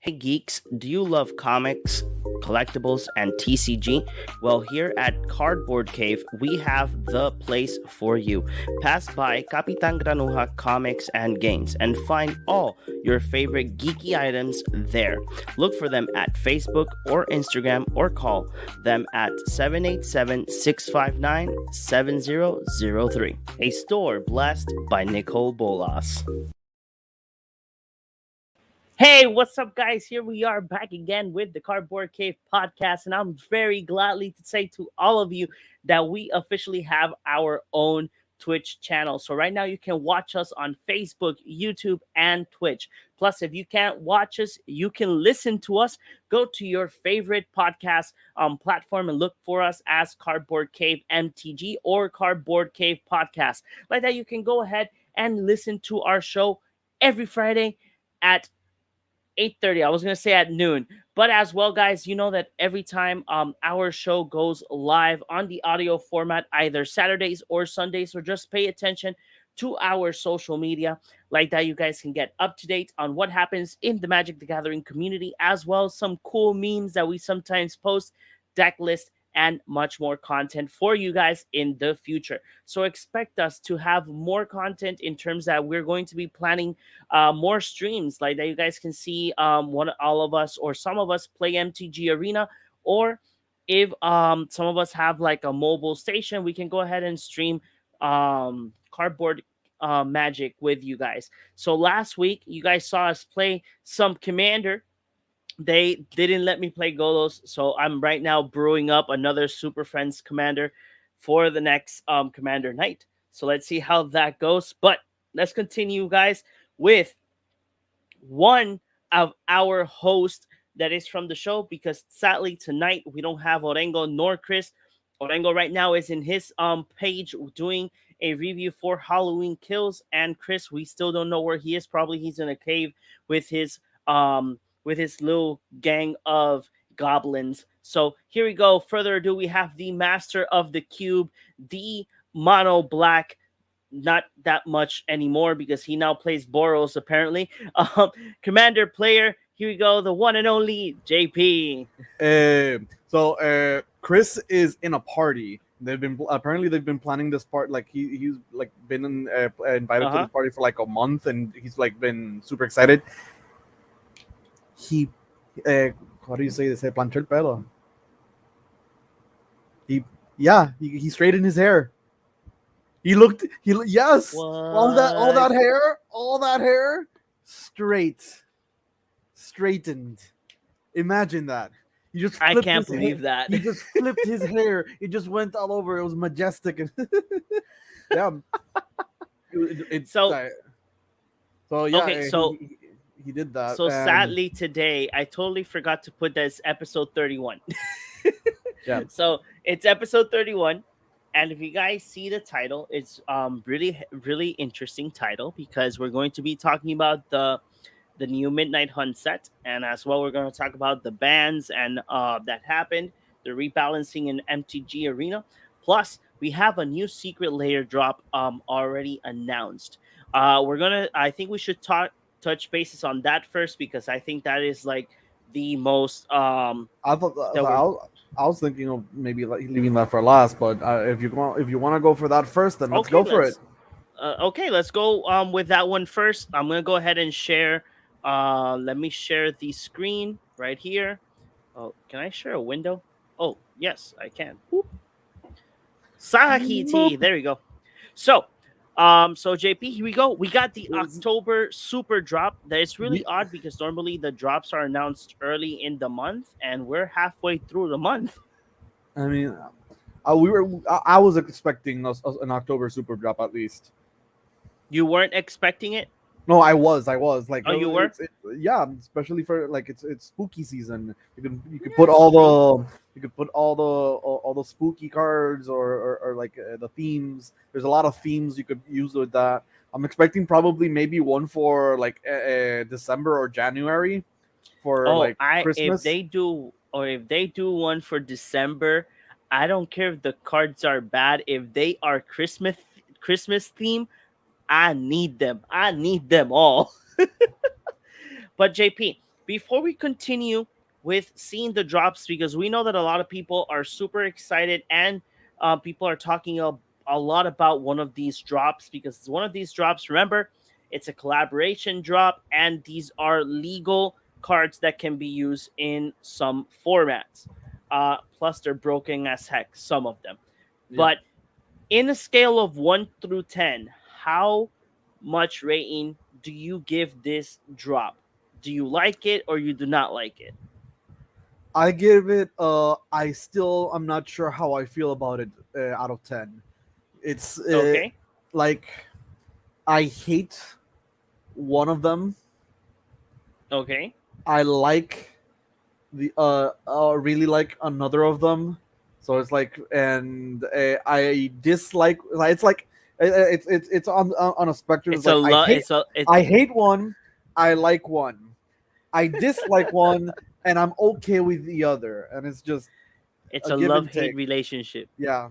Hey geeks, do you love comics, collectibles, and TCG? Well, here at Cardboard Cave, we have the place for you. Pass by Kapitan Granuja Comics and Games and find all your favorite geeky items there. Look for them at Facebook or Instagram or call them at 787-659-7003. A store blessed by Nicole Bolas. Hey, what's up, guys? Here we are back again with the Cardboard Cave podcast, and I'm very gladly to say to all of you that we officially have our own Twitch channel. So right now you can watch us on Facebook, YouTube, and Twitch. Plus, if you can't watch us, you can listen to us. Go to your favorite podcast platform and look for us as Cardboard Cave MTG or Cardboard Cave Podcast. Like that, you can go ahead and listen to our show every Friday at 8:30. I was going to say at noon. But as well, guys, you know that every time our show goes live on the audio format, either Saturdays or Sundays, so just pay attention to our social media. Like that, you guys can get up to date on what happens in the Magic the Gathering community, as well as some cool memes that we sometimes post, deck list, and much more content for you guys in the future. So expect us to have more content in terms that we're going to be planning more streams like that. You guys can see all of us or some of us play MTG Arena, or if some of us have like a mobile station, we can go ahead and stream cardboard magic with you guys. So last week you guys saw us play some Commander. They didn't let me play Golos, so I'm right now brewing up another Super Friends Commander for the next Commander night. So let's see how that goes. But let's continue, guys, with one of our hosts that is from the show, because sadly tonight we don't have Orengo nor Chris. Orengo right now is in his page doing a review for Halloween Kills, and Chris, we still don't know where he is. Probably he's in a cave with his little gang of goblins. So here we go. Further ado, we have the master of the cube, the mono black. Not that much anymore because he now plays Boros apparently. Commander player. Here we go. The one and only JP. Chris is in a party. They've been planning this part. Like he's like been invited to this party for like a month, and he's like been super excited. He, how do you say this? Planchó el pelo. He straightened his hair. Yes. What? All that hair, straightented. Imagine that. I can't believe that. He just flipped his hair. It just went all over. It was majestic. Yeah. He did that. So sadly today, I totally forgot to put this episode 31. Yeah. So it's episode 31. And if you guys see the title, it's really, really interesting title, because we're going to be talking about the new Midnight Hunt set. And as well, we're going to talk about the bans and that happened, the rebalancing in MTG Arena. Plus, we have a new secret layer drop already announced. I think we should touch bases on that first, because I think that is like the most I was thinking of maybe like leaving that for last, but if you want to go for that first, then let's go for it. Okay, let's go with that one first. I'm gonna go ahead and share. Let me share the screen right here. Oh, can I share a window? Oh, yes, I can. Sahakiti, there we go. So JP, here we go. We got the October super drop. That is really odd, because normally the drops are announced early in the month, and we're halfway through the month. I mean, I was expecting an October super drop at least. You weren't expecting it? No, I was like. Oh, you were? Yeah, especially for like it's spooky season. You could put all the spooky cards or like the themes. There's a lot of themes you could use with that. I'm expecting probably maybe one for like December or January for Christmas. If they do one for December, I don't care if the cards are bad. If they are Christmas theme, I need them. I need them all. But JP, before we continue with seeing the drops, because we know that a lot of people are super excited and people are talking a lot about one of these drops because it's one of these drops. Remember, it's a collaboration drop, and these are legal cards that can be used in some formats. Plus, they're broken as heck, some of them. Yeah. But in a scale of 1 through 10, how much rating do you give this drop? Do you like it or you do not like it? I give it. I'm not sure how I feel about it out of 10. It's Okay. like I hate one of them. Okay. I like really like another of them. So it's like, and I dislike. It's like it's on a spectrum. It's It's a like lot. It's I hate one, I like one, I dislike one, and I'm okay with the other, and it's just it's a a give love and hate take. relationship. Yeah,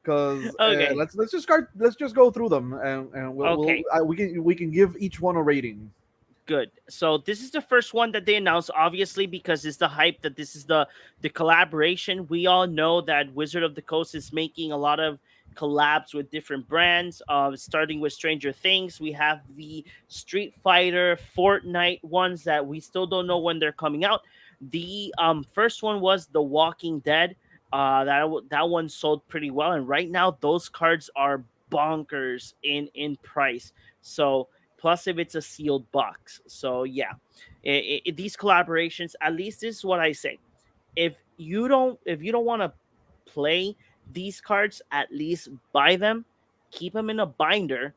because Okay. let's just go through them, and Okay. we can give each one a rating. Good. So this is the first one that they announced, obviously, because it's the hype that this is the collaboration. We all know that Wizard of the Coast is making a lot of collabs with different brands. Starting with Stranger Things, we have the Street Fighter, Fortnite ones that we still don't know when they're coming out. The first one was The Walking Dead. That one sold pretty well, and right now those cards are bonkers in price. So plus if it's a sealed box. So yeah, these collaborations, at least this is what I say. If you don't want to play these cards, at least buy them, keep them in a binder,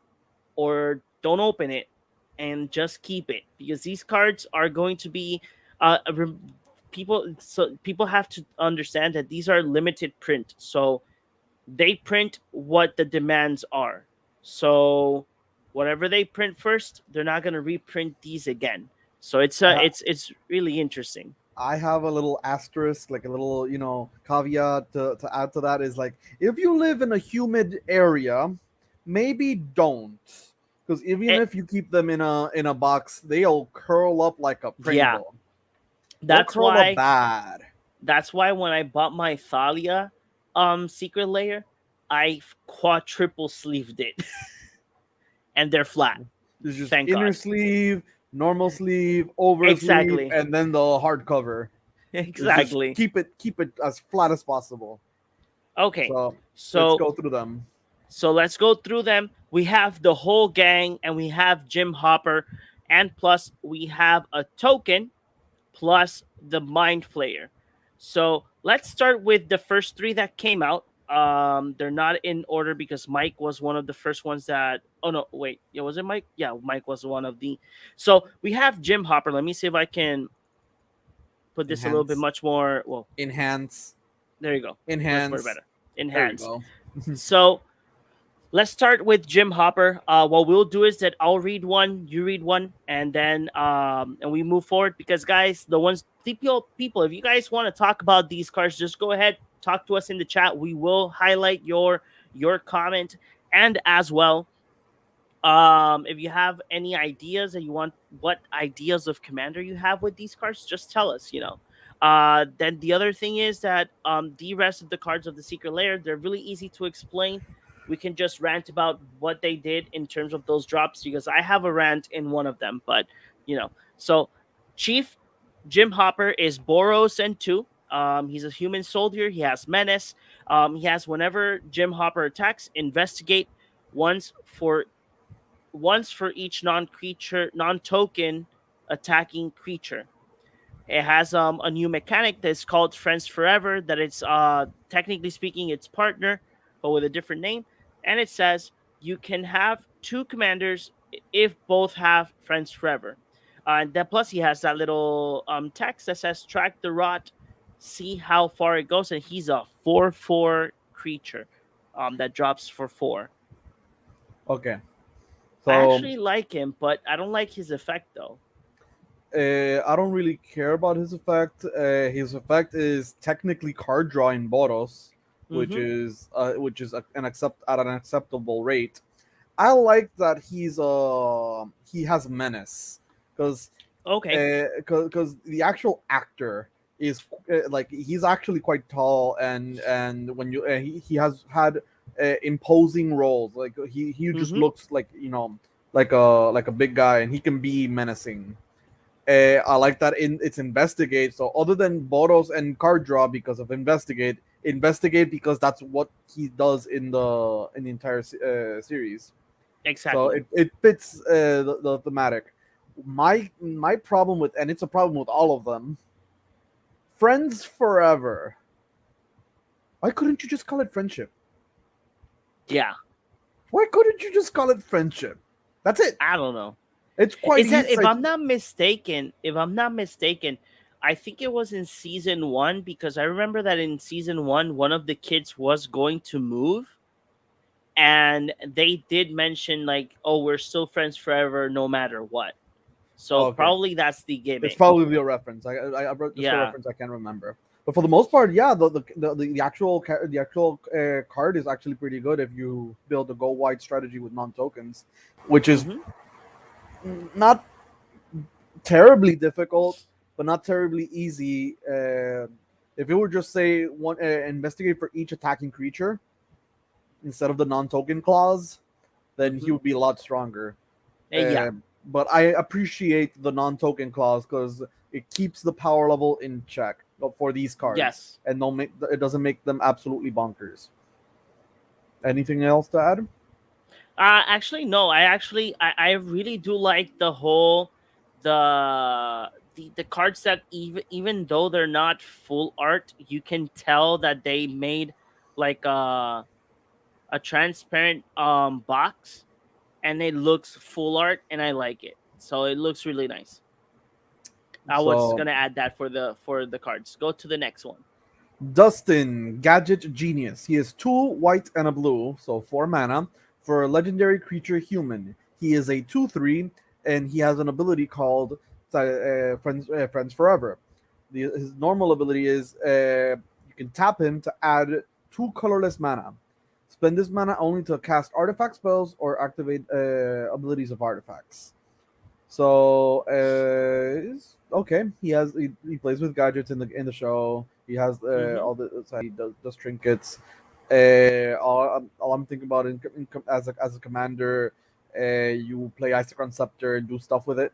or don't open it and just keep it because these cards are going to be uh re- people have to understand that these are limited print, so they print what the demands are. So whatever they print first, they're not going to reprint these again. So it's really interesting. I have a little asterisk, like a little, caveat to add to that is like, if you live in a humid area, maybe don't. Because even Eh, if you keep them in a box, they'll curl up like a yeah, Pringle. They'll that's curl up why bad. that's why when I bought my Thalia secret layer, I quadruple sleeved it and they're flat. There's just Thank inner God. sleeve, normal sleeve, over sleeve, Exactly. and then the hard cover. It's just Exactly. keep it as flat as possible. Okay. So let's So go through them. So let's go through them. We have the whole gang, and we have Jim Hopper, and plus we have a token, plus the Mind Flayer. So let's start with the first three that came out. They're not in order because Mike was one of the first ones that. Oh no, wait, yeah, was it Mike? Yeah, Mike was one of the. So we have Jim Hopper. Let me see if I can put this a little bit Enhance, much more. Well, enhance, there you go. Let's put it enhance. better. There you Enhance. go. So let's start with Jim Hopper. What we'll do is that I'll read one, you read one, and then and we move forward because guys, the ones people, if you guys want to talk about these cards, just go ahead, talk to us in the chat. We will highlight your comment, and as well, if you have any ideas that you want, what ideas of commander you have with these cards, just tell us. Then the other thing is that the rest of the cards of the secret layer, they're really easy to explain. We can just rant about what they did in terms of those drops because I have a rant in one of them. But so Chief Jim Hopper is Boros and two. He's a human soldier. He has menace. He has whenever Jim Hopper attacks, investigate once for each non-token attacking creature. It has a new mechanic that's called Friends Forever. That it's technically speaking, its partner, but with a different name. And it says you can have two commanders if both have Friends Forever. And then plus he has that little text that says track the rot, see how far it goes, and he's a 4/4 creature that drops for 4. Okay. I So actually like him, but I don't like his effect though. I don't really care about his effect. His effect is technically card draw in Boros, Mm-hmm. which is an accept at an acceptable rate. I like that he has menace because Okay. Because the actual actor is like he's actually quite tall, and when you he has had imposing roles. Like he just Mm-hmm. looks like like a big guy, and he can be menacing. I like that it's investigate. So other than Boros and card draw because of investigate because that's what he does in the entire series. So Exactly. it fits the thematic. My problem with, and it's a problem with all of them, friends forever. Why couldn't you just call it friendship? Yeah. Why couldn't you just call it friendship? That's it. I don't know. It's quite Is that easy. Like, if I'm not mistaken, I think it was in season one because I remember that in season one of the kids was going to move, and they did mention like, "Oh, we're still friends forever, no matter what." So okay, probably that's the it's gimmick. probably a reference. I wrote just a Yeah. reference. I can't remember. But for the most part, yeah, the actual card is actually pretty good if you build a go wide strategy with non tokens, which is Mm-hmm. not terribly difficult, but not terribly easy. If it were just say one investigate for each attacking creature instead of the non-token clause, then he Mm-hmm. would be a lot stronger. Yeah. Uh, but I appreciate the non-token clause because it keeps the power level in check for these cards, Yes. and it doesn't make them absolutely bonkers. Anything else to add? Actually, no. I really do like the whole the cards that even though they're not full art, you can tell that they made like a transparent box, and it looks full art, and I like it. So it looks really nice. I was So gonna add that for the cards. Go to the next one. Dustin, Gadget Genius. He is 2 white and a blue, so 4 mana, for a legendary creature human. He is a 2/3, and he has an ability called Friends Forever. His normal ability is you can tap him to add 2 colorless mana. Spend this mana only to cast artifact spells or activate abilities of artifacts. So okay. He plays with gadgets in the show. He has Mm-hmm. all the so he does trinkets. All I'm thinking about as a commander, you play Isochron Scepter and do stuff with it.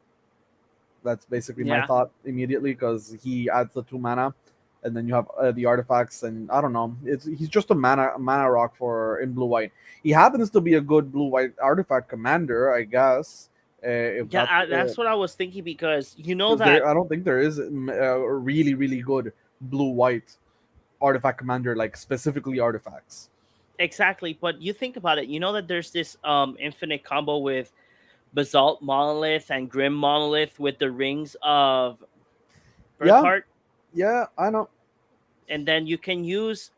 That's basically my Yeah. thought immediately because he adds the 2 mana, and then you have the artifacts, and I don't know. He's just a mana rock for in blue white. He happens to be a good blue white artifact commander, I guess. If Yeah, that's that's what I was thinking because you know because that I don't think there is a really good blue white artifact commander, like specifically artifacts. exactly. But you think about it, you know that there's this infinite combo with Basalt Monolith and Grim Monolith with the rings of Yeah, Birthheart, yeah, I know. and then you can use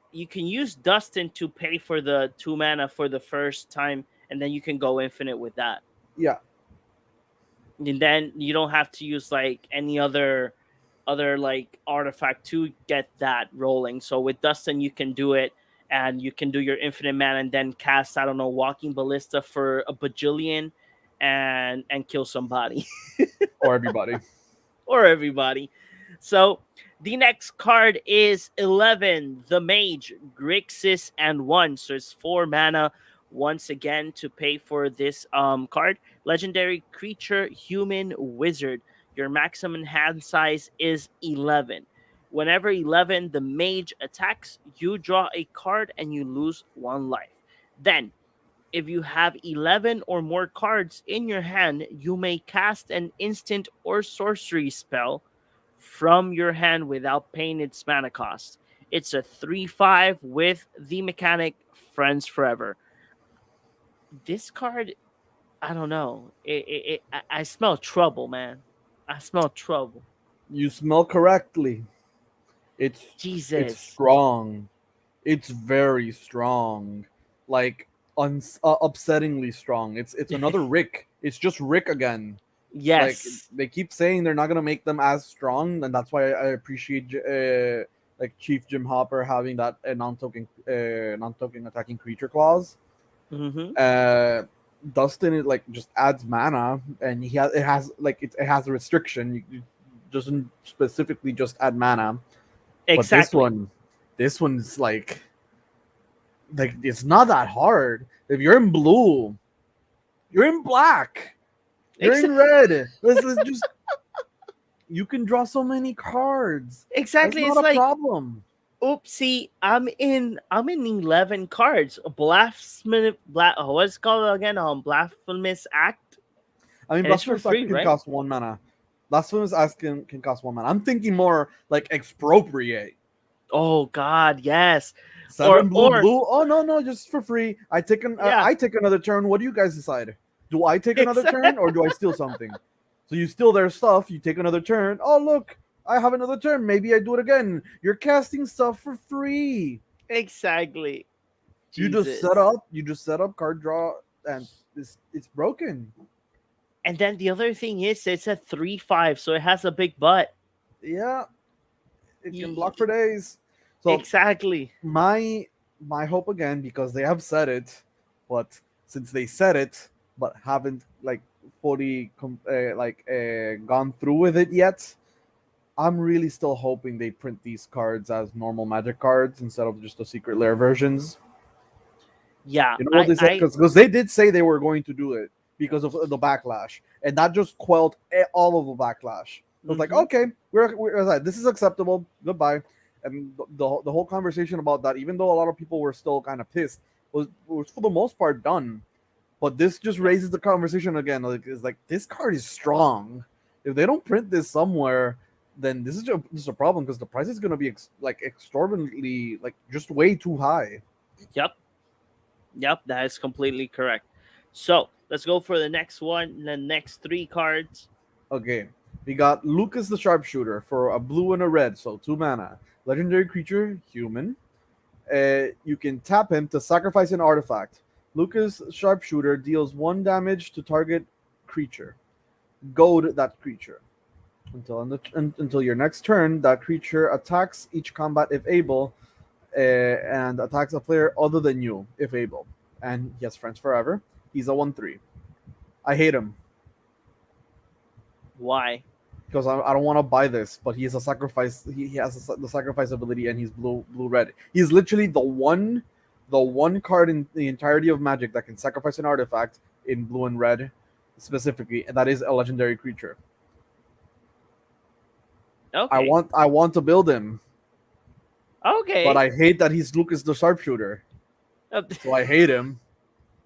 Dustin to pay for the 2 mana for the first time, and then you can go infinite with that. Yeah, And then you don't have to use like any other like artifact to get that rolling. So with Dustin you can do it, and you can do your infinite mana and then cast, I don't know, Walking Ballista for a bajillion and kill somebody. or everybody. Or everybody. So the next card is 11, the Mage, Grixis, and 1. So it's 4 mana once again to pay for this card. Legendary creature, human, wizard. Your maximum hand size is 11. Whenever 11, the Mage attacks, you draw a card and you lose 1 life. Then if you have 11 or more cards in your hand, you may cast an instant or sorcery spell from your hand without paying its mana cost. It's a 3/5 with the mechanic Friends Forever. This card, I don't know. I smell trouble, man. I smell trouble. You smell correctly. It's Jesus. strong. It's very strong, like upsettingly strong. It's another Rick. It's just Rick again. Like Yes. they keep saying they're not gonna make them as strong, and that's why I appreciate like Chief Jim Hopper having that non-token attacking creature clause. Mm-hmm. Uh, Dustin it like just adds mana, and it has like it has a restriction. You doesn't specifically just add mana, but Exactly. this one's like it's not that hard. If you're in blue, you're in black, you're Ex- in red. Let's just you can draw so many cards. That's exactly. not It's a like, problem. oopsie, I'm in 11 cards. Blasphemous, what's it called again? Blasphemous act, I mean, and it's for Blasphemous Act free, can right? cost 1 mana. Blasphemous Act can cost 1 mana. I'm thinking more like expropriate. Oh God, yes. Or 7 blue or blue. Oh no, just for free. yeah, I take another turn. What do you guys decide? Do I take another turn exactly. or do I steal something? So you steal their stuff. You take another turn. Oh look, I have another turn. Maybe I do it again. You're casting stuff for free. Exactly. You just Jesus. set up. You just set up card draw, and it's broken. And then the other thing is, it's a 3/5, so it has a big butt. Yeah, it can block Y- for days. So exactly. my my hope again, because they have said it, but since they said it but haven't like fully gone through with it yet, I'm really still hoping they print these cards as normal Magic cards instead of just the secret lair versions. Yeah, You know what I they said? I Because they did say they were going to do it because of the backlash, and that just quelled all of the backlash. It was like, mhm. okay, this is acceptable. Goodbye. And the whole conversation about that, even though a lot of people were still kind of pissed, was for the most part done. But this just Yep. raises the conversation again. Like, it's like this card is strong. If they don't print this somewhere, then this is a problem because the price is going to be exorbitantly just way too high. Yep. Yep, that is completely correct. So, let's go for the next one, the next 3 cards. Okay, we got Lucas the Sharpshooter for a blue and a red, so 2 mana. Legendary creature, human. You can tap him to sacrifice an artifact. Lucas Sharpshooter deals 1 damage to target creature. Goad that creature. Until your next turn, that creature attacks each combat if able, and attacks a player other than you if able. And he has friends forever. He's a 1/3. I hate him. Why? Because I don't want to buy this, but he is a sacrifice. He has the sacrifice ability, and he's blue red. He's literally the one card in the entirety of Magic that can sacrifice an artifact in blue and red, specifically, and that is a legendary creature. Okay. I want to build him, but Okay. I hate that he's Lucas the Sharpshooter. Uh, So I hate him,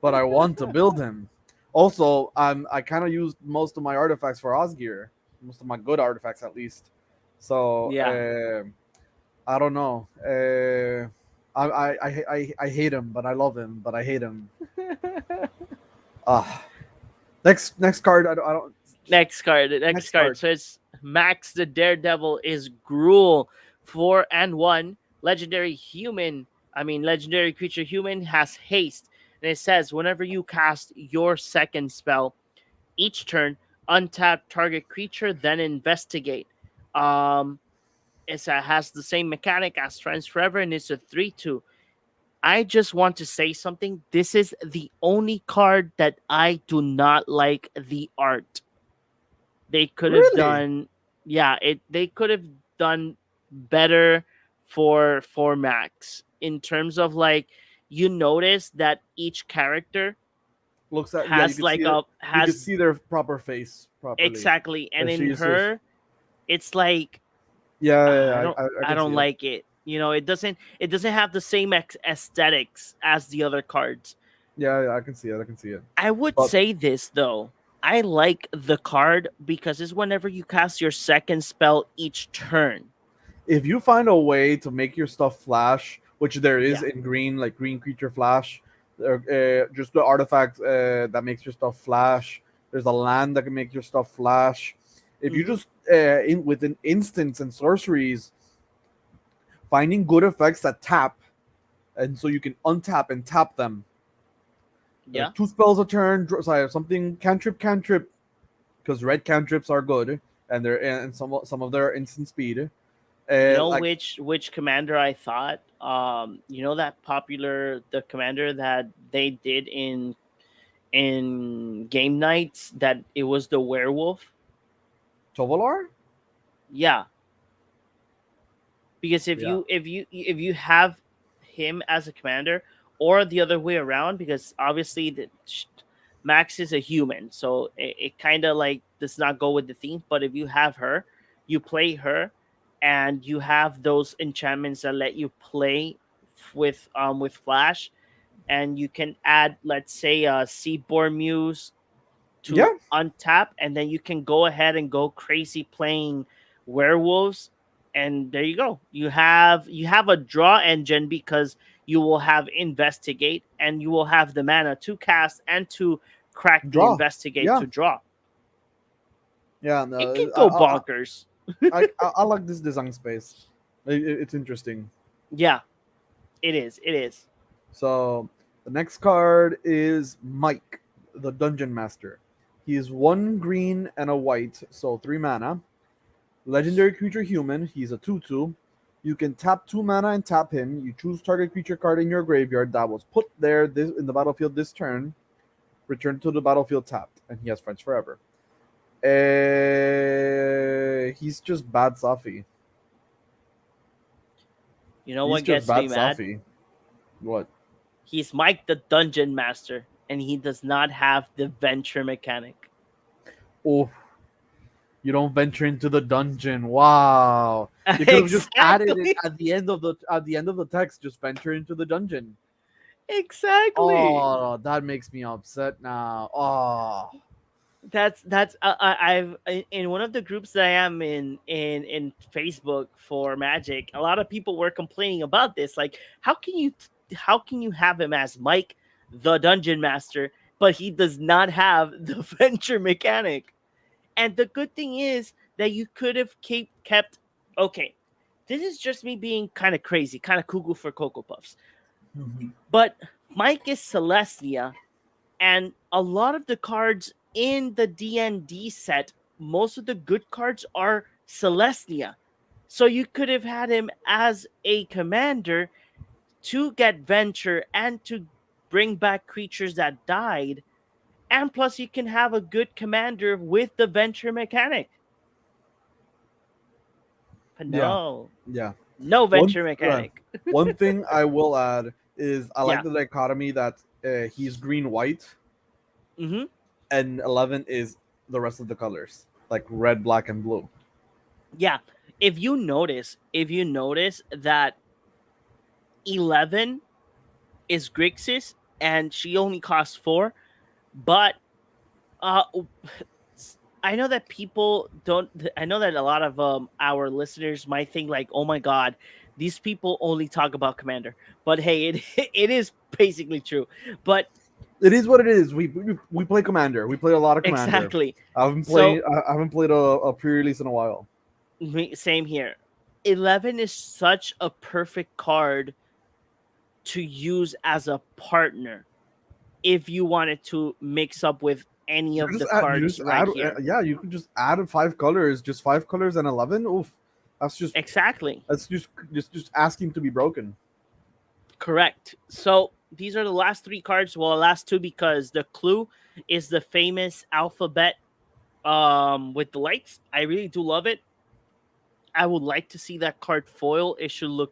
but I want to build him. Also, I kind of used most of my artifacts for Osgir, most of my good artifacts at least. So yeah. I don't know. I hate him, but I love him, but I hate him. Ah, next card. I don't. Next card. Next Next card. card. So it's Max the Daredevil is Gruel, 4 and 1. Legendary human. Legendary creature human has haste. And it says whenever you cast your second spell, each turn, untap target creature, then investigate. Um, has the same mechanic as Friends Forever, and it's a 3/2. I just want to say something. This is the only card that I do not like the art. They could have Really? done, yeah, they could have done better for Max in terms of like, you notice that each character Looks at, yeah. You has can see like it. a You can has see their proper face properly. exactly, and in She's just her it's like, yeah. I I can see don't it. like it. It doesn't have the same aesthetics as the other cards. Yeah, I can see it. I can see it. I would But say this though. I like the card because it's whenever you cast your second spell each turn. if you find a way to make your stuff flash, which there is Yeah. in green, like green creature flash, just the artifact that makes your stuff flash. There's a land that can make your stuff flash. If you Mm-hmm. just within instants and sorceries, finding good effects that tap, and so you can untap and tap them. Yeah. 2 spells a turn. Sorry, something cantrip, because red cantrips are good, and they're and some of their instant speed. You know Like which commander I thought? You know that popular the commander that they did in game nights that it was the werewolf. Tovolar? Yeah, because Yeah. if you have him as a commander, or the other way around, because obviously Max is a human, so it kind of like does not go with the theme. But if you have her, you play her, and you have those enchantments that let you play with Flash, and you can add, let's say, Seaborn Muse to Yeah. untap, and then you can go ahead and go crazy playing werewolves, and there you go. You have a draw engine, because you will have investigate, and you will have the mana to cast and to crack the Draw. investigate Yeah. to draw. Yeah. It can No, go bonkers. I like this design space. It's interesting. Yeah, it is. It is. So the next card is Mike, the Dungeon Master. He is one green and a white, so 3 mana. Legendary creature human. He's a 2/2. You can tap 2 mana and tap him. You choose target creature card in your graveyard that was put there this in the battlefield this turn. Return to the battlefield tapped, and he has friends forever. He's just bad Safi. You know He's what just gets bad me mad? Safi. What? He's Mike the Dungeon Master, and he does not have the venture mechanic. Oh, you don't venture into the dungeon. Wow. You could have just added it Exactly. at the end of the text. Just venture into the dungeon. Exactly. Oh, that makes me upset now. Oh, That's in one of the groups that I am in Facebook for Magic. A lot of people were complaining about this. Like, how can you have him as Mike, the Dungeon Master, but he does not have the venture mechanic? And the good thing is that you could have kept. Okay, this is just me being kind of crazy, kind of cuckoo for Cocoa Puffs. But Mike is Celestia, and a lot of the cards in the D&D set, most of the good cards are Celestia. So you could have had him as a commander to get venture and to bring back creatures that died, and plus you can have a good commander with the venture mechanic. But yeah, no, yeah. no One venture uh, mechanic. one thing I will add is I like Yeah. the dichotomy that he's green white Mm-hmm. and 11 is the rest of the colors like red, black, and blue. Yeah. If you notice that 11 is Grixis, and she only costs 4, but uh I know that people don't. I know that a lot of our listeners might think like, "Oh my god, these people only talk about Commander." But hey, it it is basically true. But It is what it is. We play Commander. We play a lot of Commander. exactly. I So haven't played a pre-release in a while. same here. 11 is such a perfect card to use as a partner if you wanted to mix up with any You of just the add, you cards just right add, here. yeah. You could just add 5 colors, just 5 colors and 11. Oof, that's just Exactly. just asking to be broken. Correct. So these are the last 3 cards. Well, the last 2, because the clue is the famous alphabet with the lights. I really do love it. I would like to see that card foil. It should look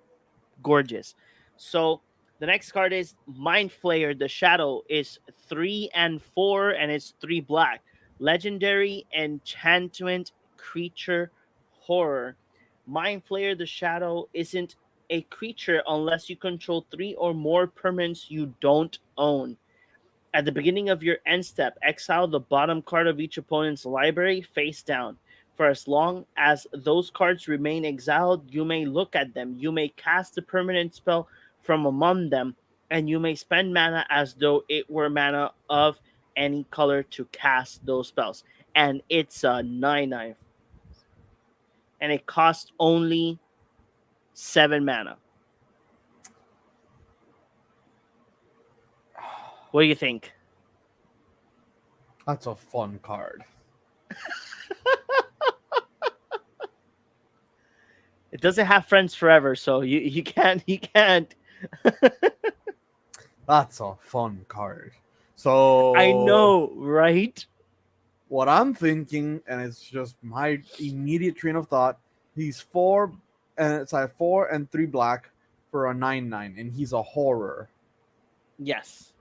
gorgeous. So the next card is Mind Flayer. The Shadow is 3 and 4, and it's 3 black. Legendary enchantment creature horror. Mind Flayer the Shadow isn't a creature unless you control 3 or more permanents you don't own. At the beginning of your end step, exile the bottom card of each opponent's library face down. For as long as those cards remain exiled, you may look at them. You may cast a permanent spell from among them, and you may spend mana as though it were mana of any color to cast those spells. And it's a 9/9, and it costs only 7 mana. What do you think? That's a fun card. It doesn't have friends forever, so you can't. That's a fun card. I So know, right? what I'm thinking, and it's just my immediate train of thought, he's four, and it's like 4 and 3 black for a 9/9, and he's a horror. Yes.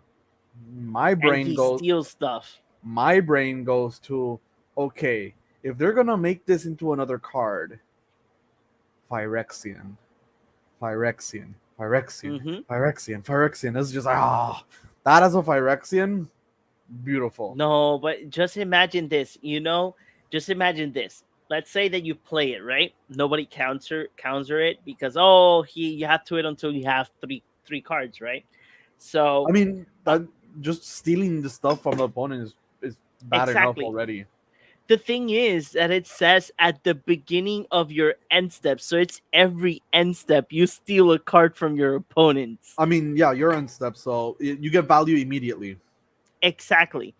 My And brain he goes, steals stuff. my brain goes to, okay, if they're gonna make this into another card, Phyrexian, Phyrexian, Phyrexian, Hmm. Phyrexian, Phyrexian. It's just like, that as a Phyrexian, beautiful. No, but just imagine this, just imagine this. Let's say that you play it, right? Nobody counter it because you have to wait until you have three cards, right? I So mean, uh, that just stealing the stuff from the opponent is bad enough exactly. already. The thing is that it says at the beginning of your end step, so it's every end step you steal a card from your opponents. I mean, yeah, you're on step, so you get value immediately. Exactly.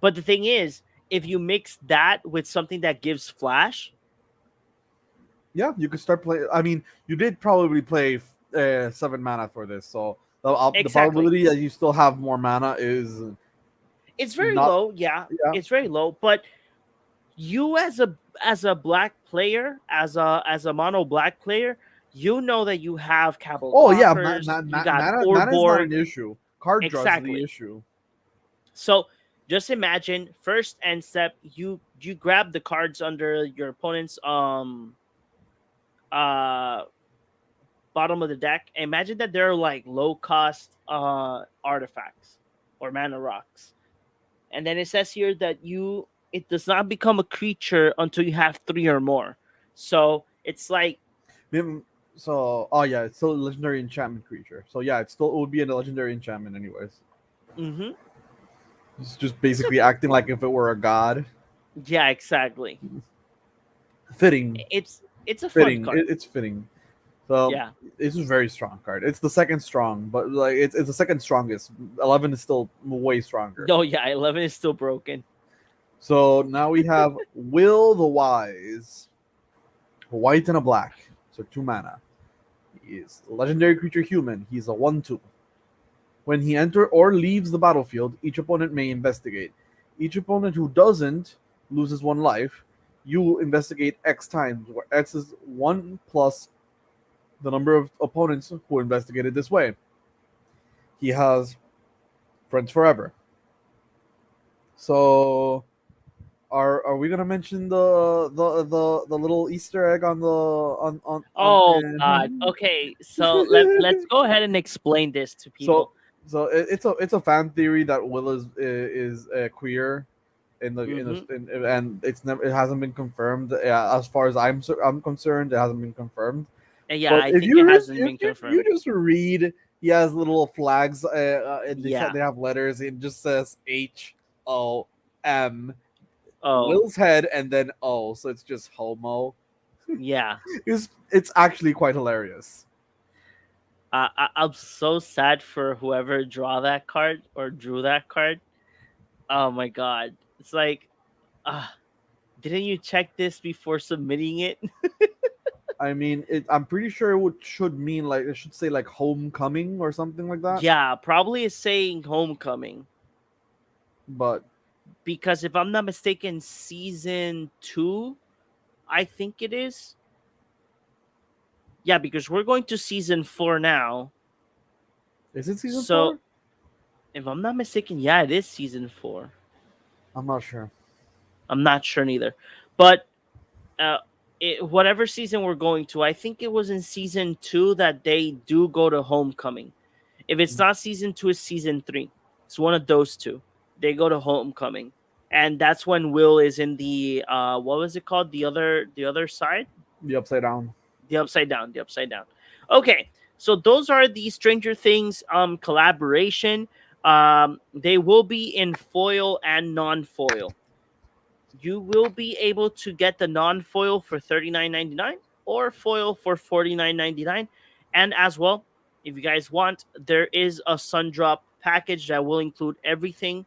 But the thing is, if you mix that with something that gives flash, Yeah, you could start playing. I mean, you did probably play 7 mana for this, so the exactly. probability that you still have more mana is It's very not. low, yeah. Yeah. It's very low, but you as a black player, as a mono black player, you know that you have Cabal Oh yeah, Coffers, you got mana is not Orborg, an issue. Card draw is the exactly. issue. So just imagine first end step, you grab the cards under your opponent's uh bottom of the deck. Imagine that they're like low cost artifacts or mana rocks. And then it says here that it does not become a creature until you have three or more. So it's like Maybe- So, oh yeah, it's still a legendary enchantment creature. So yeah, it would be a legendary enchantment anyways. mm-hmm. It's just basically acting like if it were a god. Yeah, exactly. Fitting, It's a fun fitting. card. It's fitting. So Yeah. it's a very strong card. It's the second strong, but like it's the second strongest. 11 is still way stronger. No, yeah, 11 is still broken. So now we have Will the Wise, a white and a black, so 2 mana. He is a legendary creature human. He's a 1/2. When he enters or leaves the battlefield, each opponent may investigate. Each opponent who doesn't loses 1 life. You investigate X times, where X is 1 plus the number of opponents who investigated this way. He has Friends Forever. So are we gonna mention the little Easter egg on the on Oh god. Okay, so let's go ahead and explain this to so people. it's a fan theory that Will is queer Mhm. and it hasn't been confirmed. Yeah, as far as I'm concerned, it hasn't been confirmed. And yeah, But I if think it you just hasn't if been you confirmed. just read, he has little flags, and Yeah. they have letters. It just says HOM, Oh, Will's head, and then O. So it's just homo. yeah. It's actually quite hilarious. I'm so sad for whoever drew that card. Oh my god. It's like, uh, didn't you check this before submitting it? I mean, I'm pretty sure should mean like it should say like homecoming or something like that. Yeah, probably is saying homecoming. But Because if I'm not mistaken, season 2, I think it is. Yeah, because we're going to season 4 now. is it season So 4? if I'm not mistaken, yeah, it is season 4. I'm not sure. I'm not sure neither. But uh, whatever season we're going to, I think it was in season 2 that they do go to homecoming. If it's not season 2, it's season 3. It's one of those two. They go to homecoming, and that's when Will is in the what was it called? The other side, The upside down. the upside down. Okay, so those are the Stranger Things collaboration. They will be in foil and non-foil. You will be able to get the non-foil for $39.99 or foil for $49.99. And as well, if you guys want, there is a sun drop package that will include everything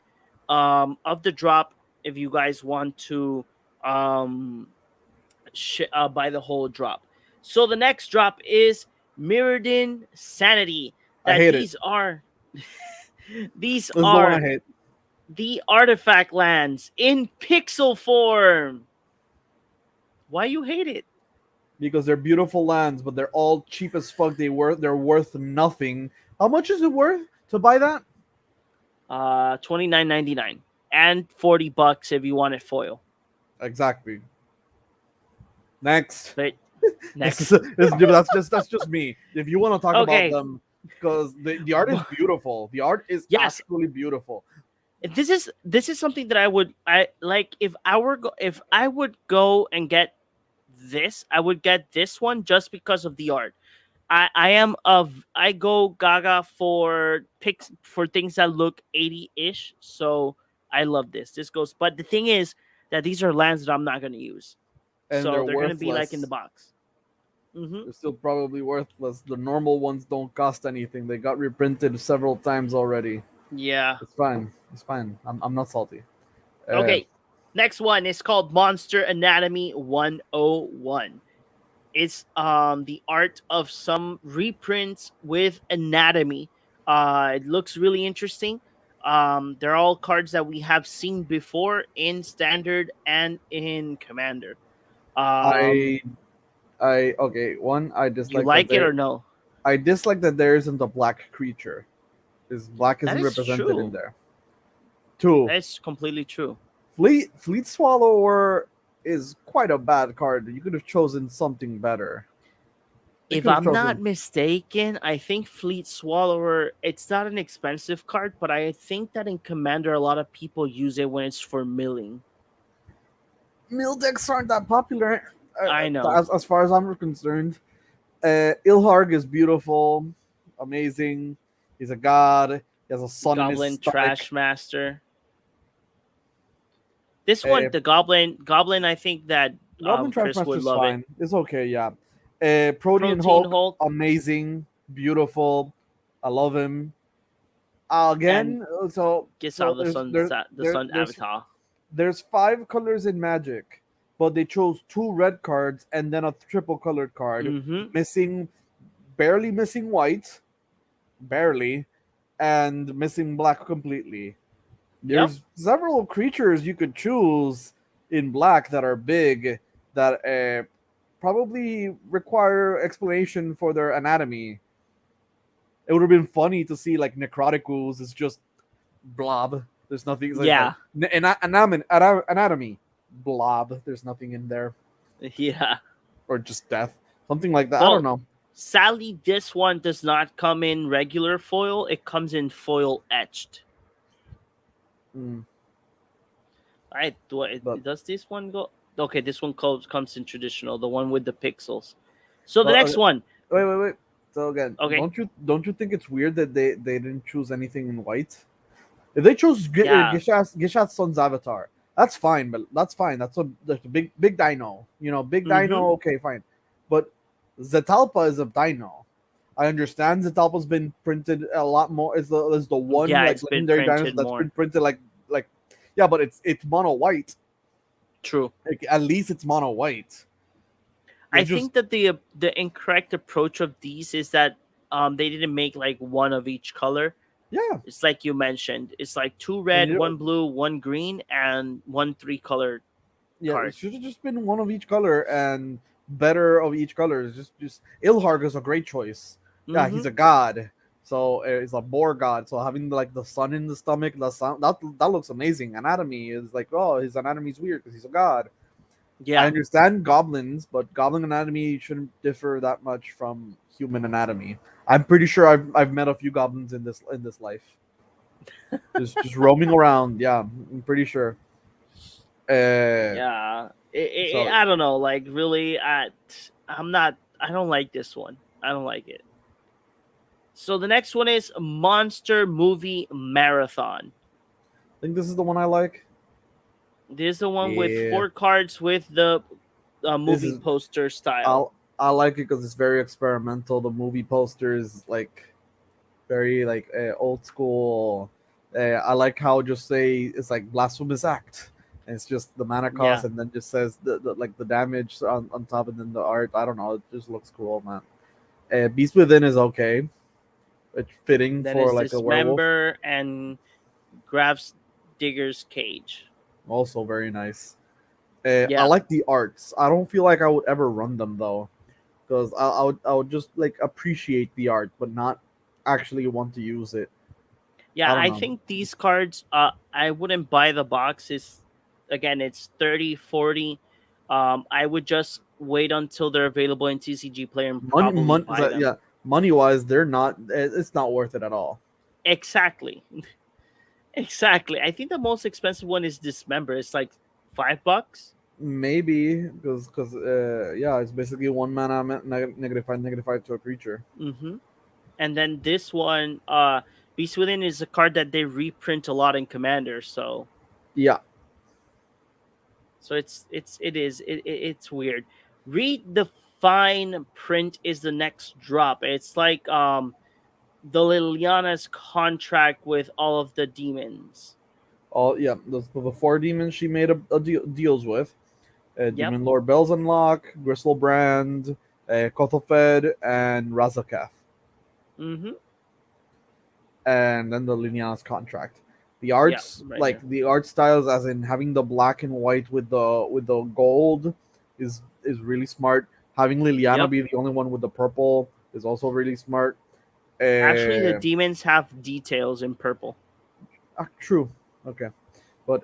of the drop if you guys want to um, buy the whole drop. So the next drop is Mirrodin Sanity. I That hate it. these are these This is the one I are hate. the artifact lands in pixel form. Why you hate it? because they're beautiful lands, but they're all cheap as fuck. They're worth nothing. How much is it worth to buy that? $29.99 and $40 if you want it foil. Exactly. Next. But This next, is that's just me. If you want to talk about okay, them, because the art is beautiful. The art is yes, actually beautiful. this is something that I like. If I would go and get this, I would get this one just because of the art. I go gaga for pics for things that look 80-ish. So I love this. This goes, but the thing is that these are lands that I'm not gonna use. And So they're they're gonna be like in the worthless. box. Mm-hmm. They're still probably worthless. The normal ones don't cost anything. They got reprinted several times already. Yeah. It's fine. It's fine. I'm not salty. Uh, Okay. Next one is called Monster Anatomy 101. It's the art of some reprints with anatomy. It looks really interesting. They're all cards that we have seen before in standard and in commander. Um, I I okay. One, I you dislike that like it there. or no? I dislike that there isn't a black creature. Is black That isn't is represented in true. there. Two, That's completely true. Fleet Swallower is quite a bad card. You could have chosen something better. You If could have I'm not chosen. mistaken, I think Fleet Swallower, it's not an expensive card, but I think that in Commander, a lot of people use it when it's for milling. Mill decks aren't that popular, I know. as far as I'm concerned. Ilharg is beautiful, amazing. He's a god. He has a sun in his Goblin stomach. Trash Master. This one, Uh, the Goblin, I think that Goblin Trash Chris Master would is love it. fine. It's okay, yeah. Protean Protein Hulk, Hulk amazing, beautiful. I love him. and Again, so Giselle, the Sun Avatar. there's 5 colors in Magic, but they chose 2 red cards and then a triple colored card, Mm-hmm. missing, barely missing white, barely, and missing black completely. Yep. There's several creatures you could choose in black that are big that probably require explanation for their anatomy. It would have been funny to see like Necroticals is just blob. There's nothing. It's like Yeah. anatomy blob. There's nothing in there, Yeah. or just death, something like that. I don't Well, know. sadly, this one does not come in regular foil. It comes in foil etched. Mm, All right. but Does this one go? Okay, this one comes in traditional, the one with the pixels. So the but next one. wait. So again, Okay. don't you think it's weird that they didn't choose anything in white? If they chose Yeah. Gishat's son's avatar, that's fine. But that's fine. That's a big dino. Big Mm-hmm. dino. Okay, fine. But Zetalpa is a dino. I understand Zetalpa's been printed a lot more. Is the one Yeah, like it's been legendary dinosaur printed that's more. been printed like yeah, but it's mono white. True. Like, at least it's mono white. They I just think that the incorrect approach of these is that they didn't make like one of each color. yeah It's like you mentioned. It's like two and red, one blue, one green, and one three colored yeah, it card. should have just been one of each color and better of each color. It's just Ilharg is a great choice. Yeah, Mm-hmm. he's a god, so he's a boar god. So having like the sun in the stomach, the sun that looks amazing. Anatomy is like, oh, his anatomy is weird because he's a god. I Yeah. understand goblins, but goblin anatomy shouldn't differ that much from human anatomy. I'm pretty sure I've met a few goblins in this life, just roaming around. Yeah, I'm pretty sure. Uh, Yeah. so I don't know. Like really, I'm not. I don't like this one. I don't like it. So the next one is Monster Movie Marathon. I think this is the one I like. This is the one with Yeah, 4 cards with the this movie is poster style. I like it because it's very experimental. The movie poster is like very like old school. I like how just say it's like blasphemous act. And it's just the mana cost, Yeah. and then just says like the damage on top, and then the art. I don't know. It just looks cool, man. Beast Within is okay. It's fitting Then for is like a werewolf. Dismember and grabs Digger's Cage. Also very nice. I Yeah, like the arts. I don't feel like I would ever run them though, because I would just like appreciate the art, but not actually want to use it. yeah. I don't I know. think these cards. I wouldn't buy the box. It's again, it's 30, 40. I would just wait until they're available in TCG Player and probably buy them. Yeah, money wise, they're not. It's not worth it at all. Exactly, exactly. I think the most expensive one is Dismember. It's like $5. Maybe because yeah, it's basically one mana negative five to a creature. Mm-hmm. And then this one, Beast Within is a card that they reprint a lot in Commander. Yeah. It's weird. Read the fine print is the next drop. It's like the Liliana's contract with all of the demons. All yeah, the four demons she made deals with. Yep. Demon Lord Bells Unlock, Gristlebrand, Kothofed, and Razakath. Mm-hmm. And then the Liliana's contract. The Yeah. arts, Right like here. the art styles, as in having the black and white with the gold, is really smart. Having Liliana Yep. be the only one with the purple is also really smart. Actually, the Uh, demons have details in purple. True. Okay, but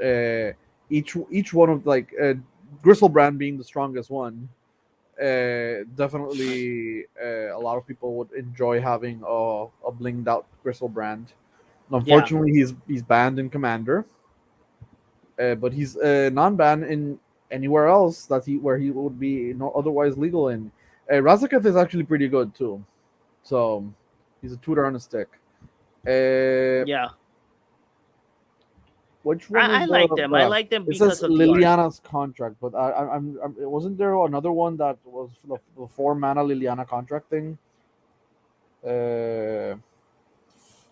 each one of like Gristlebrand being the strongest one, definitely a lot of people would enjoy having a blinged out Gristlebrand. Yeah. Unfortunately, he's banned in Commander, but he's non-banned in anywhere else that he where he would be not otherwise legal in. Razaketh is actually pretty good too, so he's a tutor on a stick. Uh, Yeah. which one I is like them. I like them It says because of the art. Liliana's contract, but wasn't there another one that was the four mana Liliana contract thing? Uh,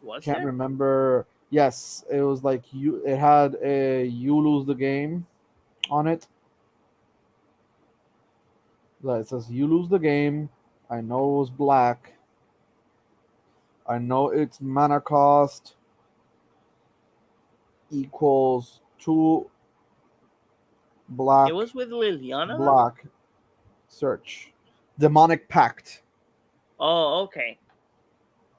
Was can't there? remember. Yes, it was like you. It had a you lose the game on it. It says you lose the game. I know it was black. I know its mana cost equals two It black was with Liliana though. black. Search demonic pact. Oh, okay.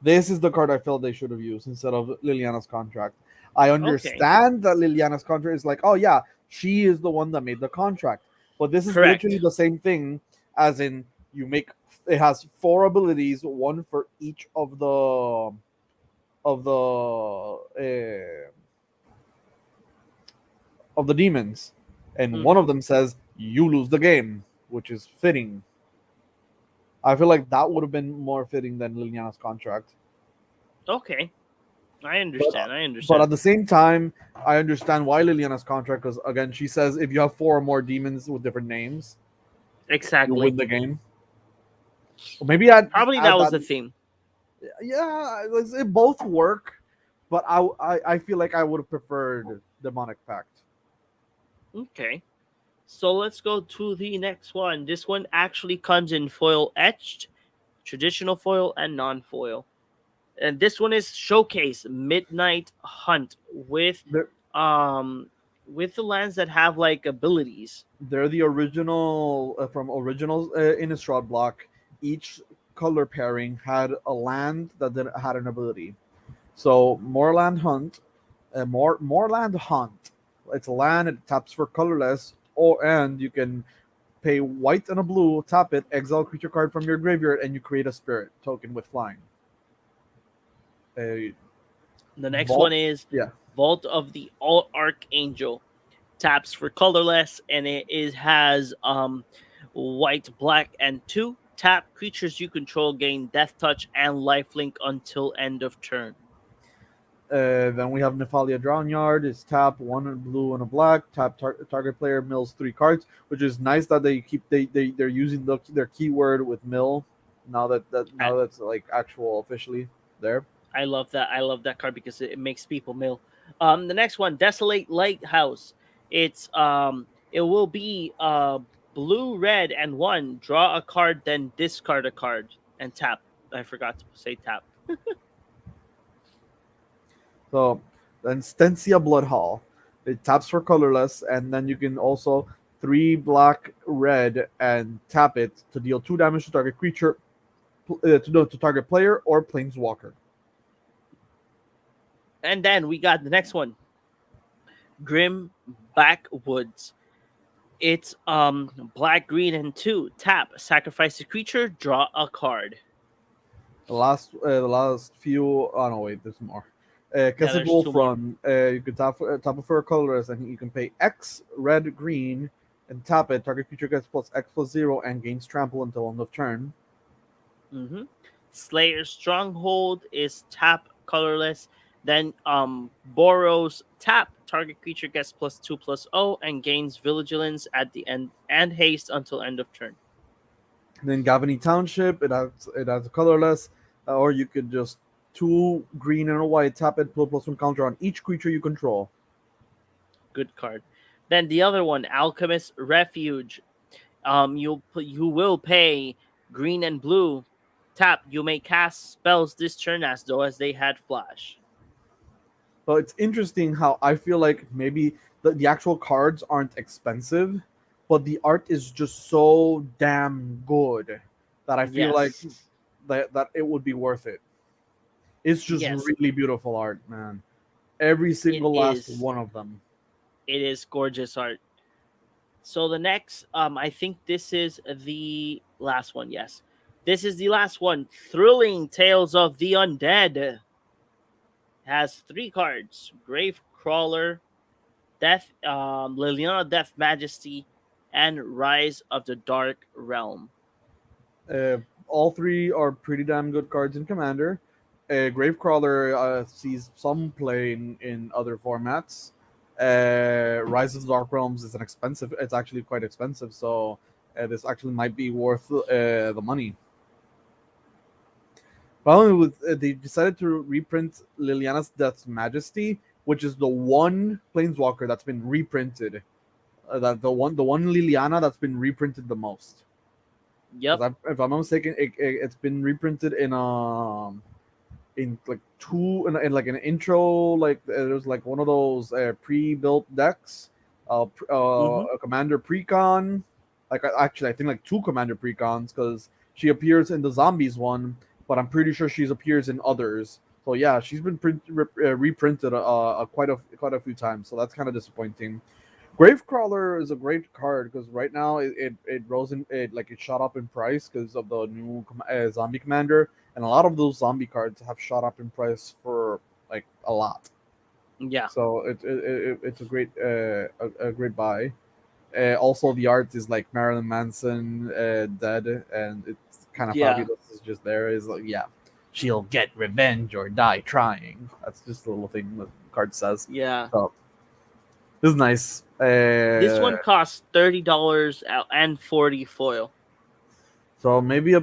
This is the card I felt they should have used instead of Liliana's contract. I Okay. understand that Liliana's contract is like, oh yeah, she is the one that made the contract. But this is literally Correct. the same thing as in you make it has four abilities, one for each of the demons. And one Mm-hmm. of them says you lose the game, which is fitting. I feel like that would have been more fitting than Liliana's contract. Okay. I But understand. I but understand. at the same time, I understand why Liliana's contract because again, she says if you have four or more demons with different names, you Exactly. win the game. Or maybe I'd just Probably that add was that. the theme. Yeah, it both work, but I feel like I would have preferred Demonic Pact. Okay. So let's go to the next one. This one actually comes in foil etched, traditional foil, and non foil. And this one is Showcase Midnight Hunt They're um with the lands that have like abilities. they're the original from original Innistrad block. Each color pairing had a land that had an ability. So Moorland Hunt, Moorland Hunt. It's a land. It taps for colorless, or and you can pay white and a blue, tap it, exile a creature card from your graveyard, and you create a spirit token with flying. A The next one vault, is yeah. Vault of the All Archangel. Taps for colorless, and has white, black, and two. Tap creatures you control gain death touch and lifelink until end of turn. Then we have Nephalia Drownyard. It's tap one and blue and a black. Tap target player mills three cards, which is nice that they keep they're using their keyword with mill. I, Now that's like actual officially there. I love that. I love that card because it makes people mill. The next one, Desolate Lighthouse. It will be blue, red, and one. Draw a card, then discard a card and tap. I forgot to say tap. So then Stencia Blood Hall. It taps for colorless, and then you can also 3 black red and tap it to deal 2 damage to target creature, to target player or planeswalker. And then we got the next one, Grim Backwoods. It's black, green, and 2. Tap, sacrifice a creature, draw a card. The last few. Oh no, wait, there's more. Yeah, Kesset there's two Wolf more. Run. You can tap it for a colorless, and you can pay X red green and tap it. Target creature gets plus X plus 0 and gains trample until end of turn. Mm-hmm. Slayer Stronghold is tap, colorless. Then Boros tap, target creature gets +2/+0 and gains vigilance at the end and haste until end of turn. Then Gavany Township. It has a colorless, or you could just 2 green and a white tap it. Put +1 counter on each creature you control. Good card. Then the other one, Alchemist Refuge. You will pay green and blue. Tap. You may cast spells this turn as though as they had flash. So it's interesting how I feel like maybe the actual cards aren't expensive, but the art is just so damn good that I feel like Yes. that it would be worth it. It's just Yes, really beautiful art, man. Every it single last is. one of them. It is gorgeous art. So the next, I think this is the last one. Yes, this is the last one. Thrilling Tales of the Undead has 3 cards: Grave Crawler, Death, Liliana Death Majesty, and Rise of the Dark Realm. Uh, all three are pretty damn good cards in Commander. Gravecrawler sees some play in other formats. Rise of the Dark Realms is an expensive. It's actually quite expensive, so this actually might be worth the money. Probably with they decided to reprint Liliana's Death's Majesty, which is the one Planeswalker that's been reprinted. That the one Liliana that's been reprinted the most. Yep. Because if I'm not mistaken, it's been reprinted in like in like an intro, like there's like one of those pre-built decks, Mm-hmm. a commander precon, like actually I think like 2 commander precons because she appears in the zombies one, but I'm pretty sure she appears in others. So yeah, she's been reprinted quite a few times, so that's kind of disappointing. Gravecrawler is a great card because right now it rose in it shot up in price because of the new zombie commander, and a lot of those zombie cards have shot up in price for like a lot. Yeah. So it's a great buy. Also, the art is like Marilyn Manson dead, and it's kind of Yeah. fabulous. It's just there is like yeah, she'll get revenge or die trying. That's just a little thing the card says. Yeah. So this is nice. This one costs $30 and 40 foil. So maybe a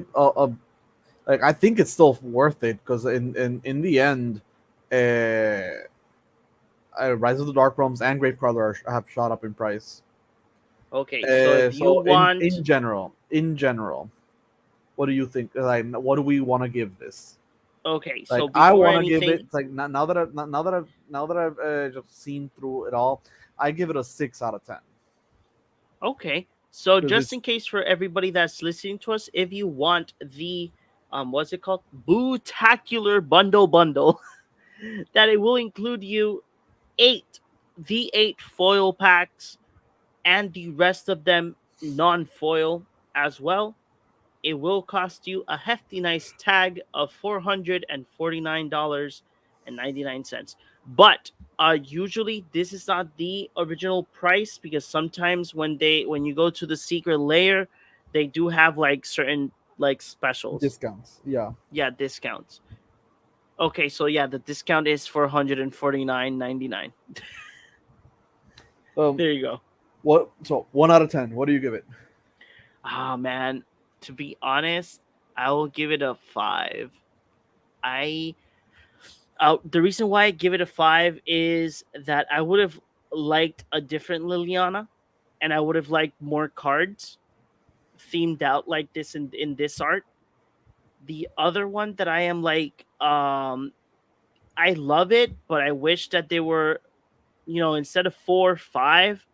like I think it's still worth it because in the end, uh, Rise of the Dark Realms and Gravecrawler have shot up in price. Okay, so if you So want, in general, what do you think? Like, what do we want to give this? okay, Like, so I before want to give it. anything, It's like now that I've just seen through it all, I give it a 6 out of 10 okay, so because just it's in case for everybody that's listening to us, if you want the what's it called, Bootacular bundle, that it will include you 8 foil packs and the rest of them non-foil as well. It will cost you a hefty nice tag of $449.99. But usually this is not the original price because sometimes when you go to the secret layer, they do have like certain like specials. discounts. Yeah. Yeah, discounts. Okay, so yeah, the discount is $449.99. Um. There you go. What? So 1 out of 10. What do you give it? Ah man, to be honest, I will give it a 5. I the reason why I give it a 5 is that I would have liked a different Liliana, and I would have liked more cards themed out like this in this art. The other one that I am like, I love it, but I wish that they were. instead of 4, 5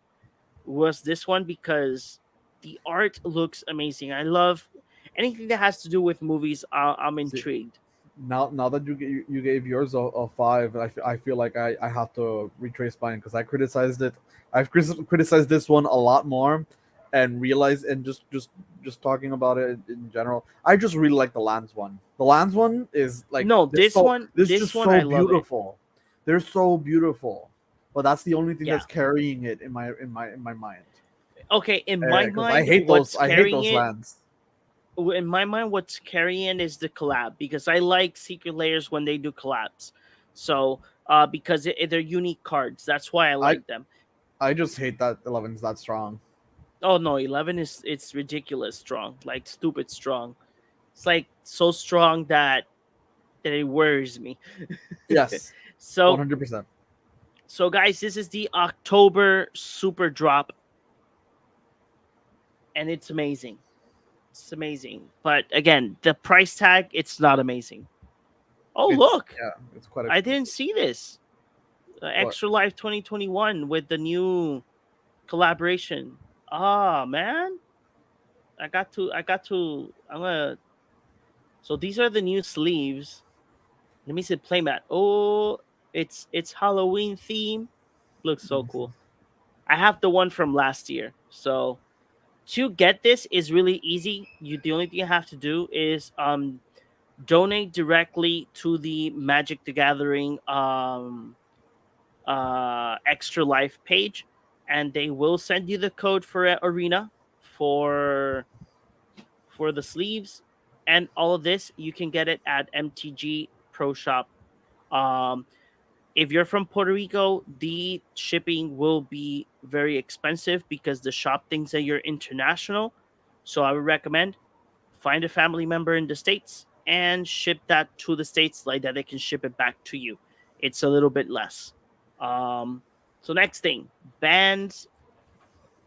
was this one because the art looks amazing. I love anything that has to do with movies. I'm See, intrigued. now that you gave yours a 5, I feel like I have to retrace mine because I criticized it. I've criticized this one a lot more, and realized and just talking about it in general. I just really like the lands one. The lands one is like No, this this so one, this this just one, so I love it. beautiful. They're so beautiful, but that's the only thing Yeah. that's carrying it in my mind. Okay, in my Because I mind, hate those what's I hate carrying those it? lands. In my mind, what's carrying is the collab because I like secret layers when they do collabs. So, because they're unique cards, that's why I I like them. I just hate that 11's that strong. Oh no, 11 is it's ridiculous strong, like stupid strong. It's like so strong that it worries me. Yes, so 100%. so guys, this is the October super drop, and it's amazing. It's amazing, but again, the price tag, it's not amazing. Oh It's look, yeah, it's quite I didn't expensive. see this. What? Extra Life 2021 with the new collaboration. Ah man, I'm gonna. So these are the new sleeves. Let me see the playmat. Oh, it's Halloween theme. Looks so cool. I have the one from last year. So to get this is really easy. The only thing you have to do is donate directly to the Magic the Gathering Extra Life page, and they will send you the code for Arena for the sleeves and all of this. You can get it at MTG Pro Shop. Um, if you're from Puerto Rico, the shipping will be very expensive because the shop thinks that you're international. So I would recommend find a family member in the States and ship that to the States like that they can ship it back to you. It's a little bit less. Um, so next thing, bans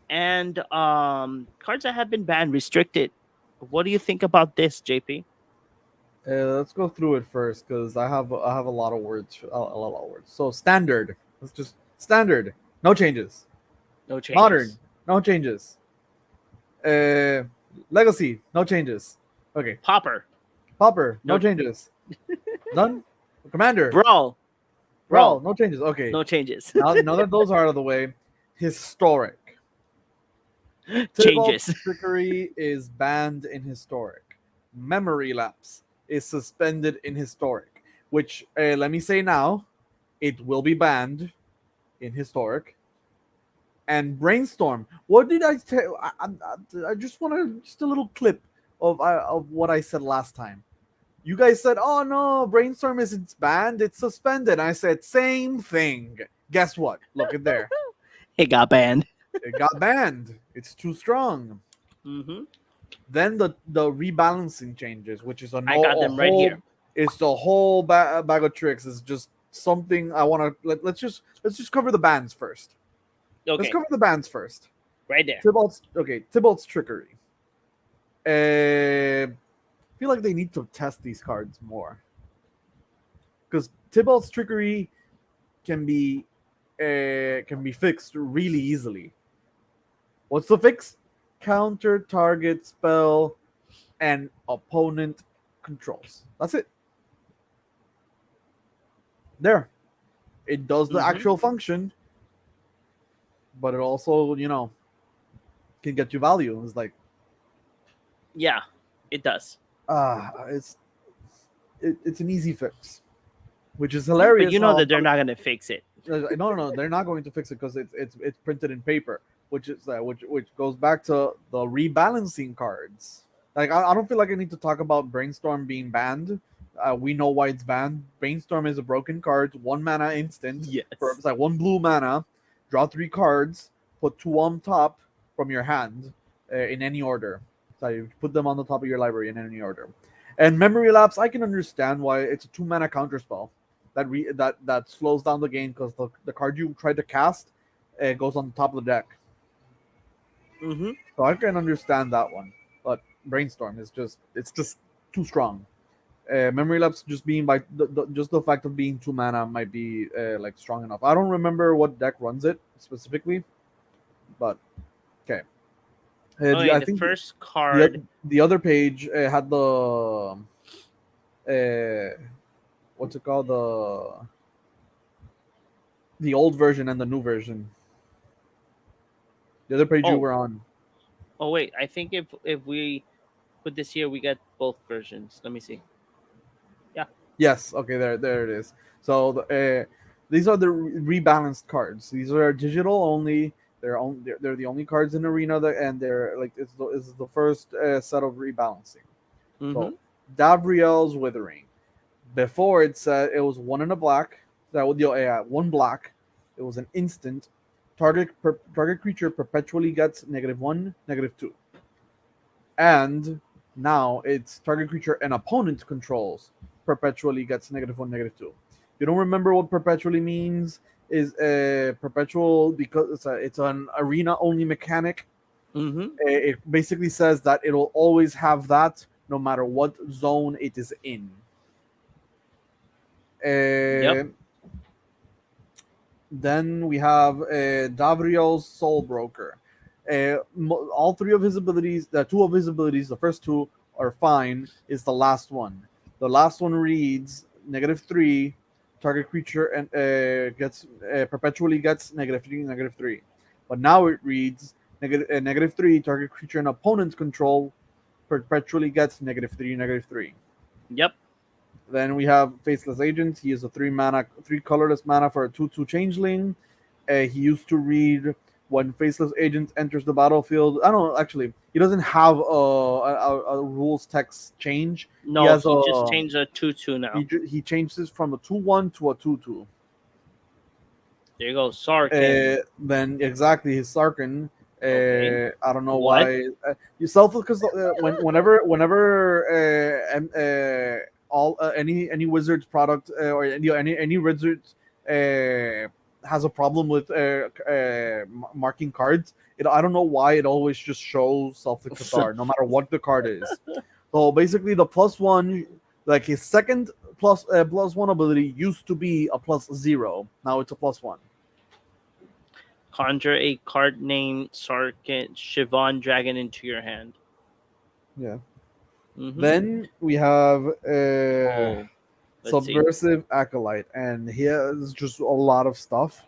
and cards that have been banned, restricted. What do you think about this, JP? Let's go through it first because I have a lot of words, a lot of words. So standard. Let's just standard. No changes. No Modern. changes. No changes. Uh, Legacy. No changes. Okay. Popper. Popper. No No. changes. Done. Commander. Brawl. Brawl. Brawl. No changes. Okay. No changes. Now that those are out of the way, historic. Tybalt's Changes. trickery is banned in historic. Memory lapse is suspended in historic. Which let me say now, it will be banned in historic. And brainstorm. What did I tell? I just want just a little clip of what I said last time. You guys said, "Oh no, brainstorm isn't banned; it's suspended." I said, "Same thing." Guess what? Look at there. It got banned. It got banned. It's too strong. Mm-hmm. Then the rebalancing changes, which is I got a them right whole, here. it's the whole bag of tricks. It's just something I want to let's just cover the bands first. Let's Okay, cover the bands first. right there. Tybalt's trickery. I feel like they need to test these cards more because Tybalt's trickery can be fixed really easily. What's the fix? Counter target spell and opponent controls. That's it. There. It does the Mm-hmm. actual function, but it also, can get you value. It's like, Yeah, it does. it's it's an easy fix, which is Yeah, but hilarious. you know How that they're not gonna fix it. no, they're not going to fix it because it's printed in paper, which is which goes back to the rebalancing cards. Like I don't feel like I need to talk about brainstorm being banned. We know why it's banned. Brainstorm is a broken card, 1 mana instant for Yes. it's like 1 blue mana. Draw 3 cards, put 2 on top from your hand in any order. So you put them on the top of your library in any order. And memory lapse, I can understand why it's a 2 mana counter spell that slows down the game because the card you tried to cast goes on the top of the deck. Mm-hmm. So I can understand that one, but brainstorm is just too strong. Memory lapse just being by just the fact of being 2 mana might be like strong enough. I don't remember what deck runs it specifically, but okay. Okay, I the think first the card. the other page had the what's it called, the old version and the new version. The other page you Oh, were on. oh wait. I think if we put this here, we get both versions. Let me see. Yeah. Yes, okay, there it is. So these are the rebalanced cards. These are digital only. They're the only cards in Arena that, and they're like it's the first set of rebalancing. Mm-hmm. So Dabriel's Withering. Before it said it was one in a black. That would one black. It was an instant. Target creature perpetually gets -1, -2, and now it's target creature an opponent controls perpetually gets -1, -2. You don't remember what perpetually means? Is perpetual because it's an arena only mechanic. Mm-hmm. It basically says that it'll always have that no matter what zone it is in. Yep. Uh, Then we have Davrio's Soul Broker. All three of his abilities, the two of his abilities, the first two are fine. Is the last one. The last one reads -3. Target creature and gets perpetually gets -3, -3. But now it reads -3. Target creature and opponent's control perpetually gets -3, -3. Yep. Then we have Faceless Agents. He is a 3 mana, 3 colorless mana for a 2/2 changeling. He used to read when Faceless Agent enters the battlefield. I don't know, actually. He doesn't have a rules text change. He No, has he just a changed a 2-2 now. he changed this from a 2/1 to a 2/2. There you go, Sarkin. Then exactly his Sarkin. Okay. I don't know What? why you selfless because whenever all any wizard's product or any wizard's has a problem with marking cards. I don't know why it always just shows selfless Cathar no matter what the card is. So basically, the +1, like his second +1 ability used to be a +0. Now it's a +1. Conjure a card named Sarkin Shivan Dragon into your hand. Yeah. Mm-hmm. Then we have Oh, let's see. Subversive Acolyte, and he has just a lot of stuff.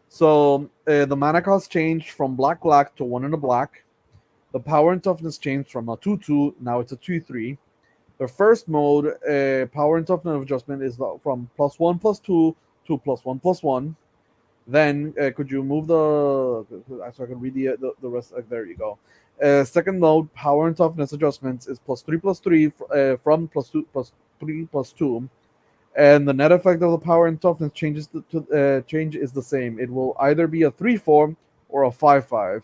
So the mana cost changed from black to one in a black. The power and toughness changed from a 2/2, now it's a 2/3. The first mode, power and toughness adjustment is from +1/+2 to +1/+1. Then could you move so I can read the rest? There you go. Second mode, power and toughness adjustments is +3/+3 from +2/+3/+2, and the net effect of the power and toughness change is the same. It will either be a 3/4 or a 5/5.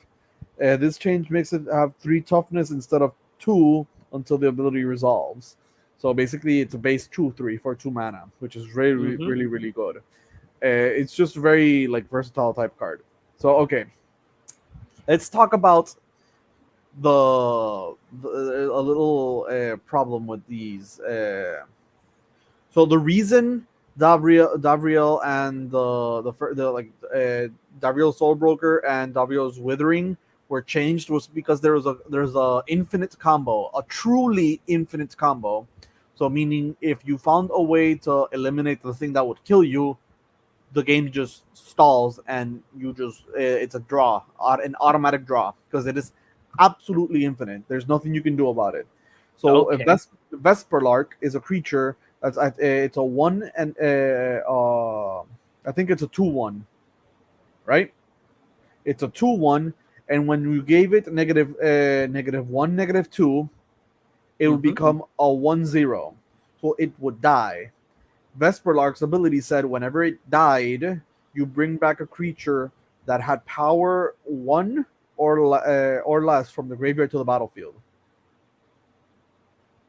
This change makes it have 3 toughness instead of 2 until the ability resolves. So basically, it's a base 2/3 for 2 mana, which is really Mm-hmm. really really good. It's just very like versatile type card. So okay, let's talk about a little problem with these. So the reason Davriel and the like Davriel's Soul Broker and Davrio's Withering were changed was because there's a infinite combo, a truly infinite combo. So meaning if you found a way to eliminate the thing that would kill you, the game just stalls and you just it's a draw, an automatic draw because it is absolutely infinite. There's nothing you can do about it. So Okay. Vesperlark is a creature that's it's a 1 and I think it's a 2/1, right? It's a 2/1, and when you gave it -1, -2, it would Mm-hmm. become a 1/0, so it would die. Vesperlark's ability said whenever it died, you bring back a creature that had power 1 or less from the graveyard to the battlefield.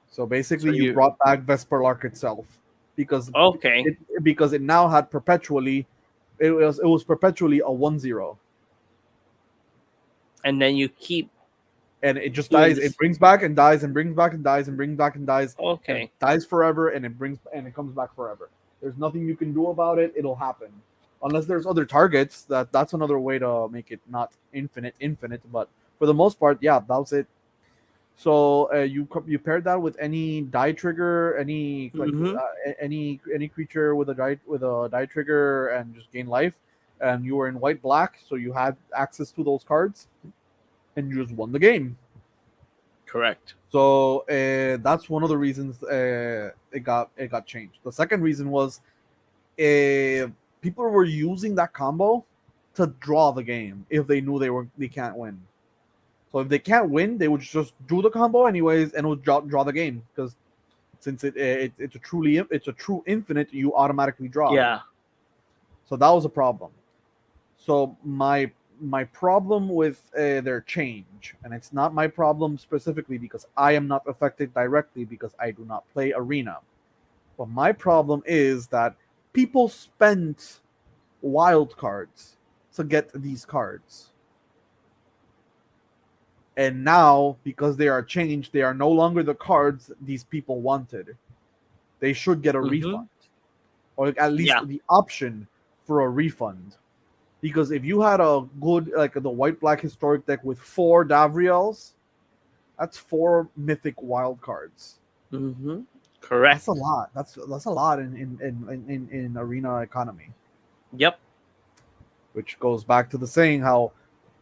So basically, So you you brought back Vesperlark itself because okay? it now had perpetually it was perpetually a 1/0. And then you keep and it just doing dies. It this. brings back and dies and brings back and dies and brings back and dies and Okay. dies forever, and it comes back forever. There's nothing you can do about it. It'll happen unless there's other targets. That's another way to make it not infinite. But for the most part, yeah, that's it. So you paired that with any die trigger, any like Mm-hmm. any creature with a die trigger, and just gain life. And you were in white black, so you had access to those cards, and you just won the game. Correct. So that's one of the reasons it got changed. The second reason was people were using that combo to draw the game if they knew they can't win. So if they can't win, they would just do the combo anyways, and it would draw the game because since it's a true infinite, you automatically draw it. Yeah. So that was a problem. So my problem with their change, and it's not my problem specifically because I am not affected directly because I do not play Arena. But my problem is that people spent wild cards to get these cards. And now, because they are changed, they are no longer the cards these people wanted. They should get a Mm-hmm. refund, or at Yeah. least the option for a refund. Because if you had a good, like the white black historic deck with 4 Davriels, that's 4 mythic wild cards. Mm-hmm. That's a Correct. lot. That's a lot in arena economy. Yep. Which goes back to the saying how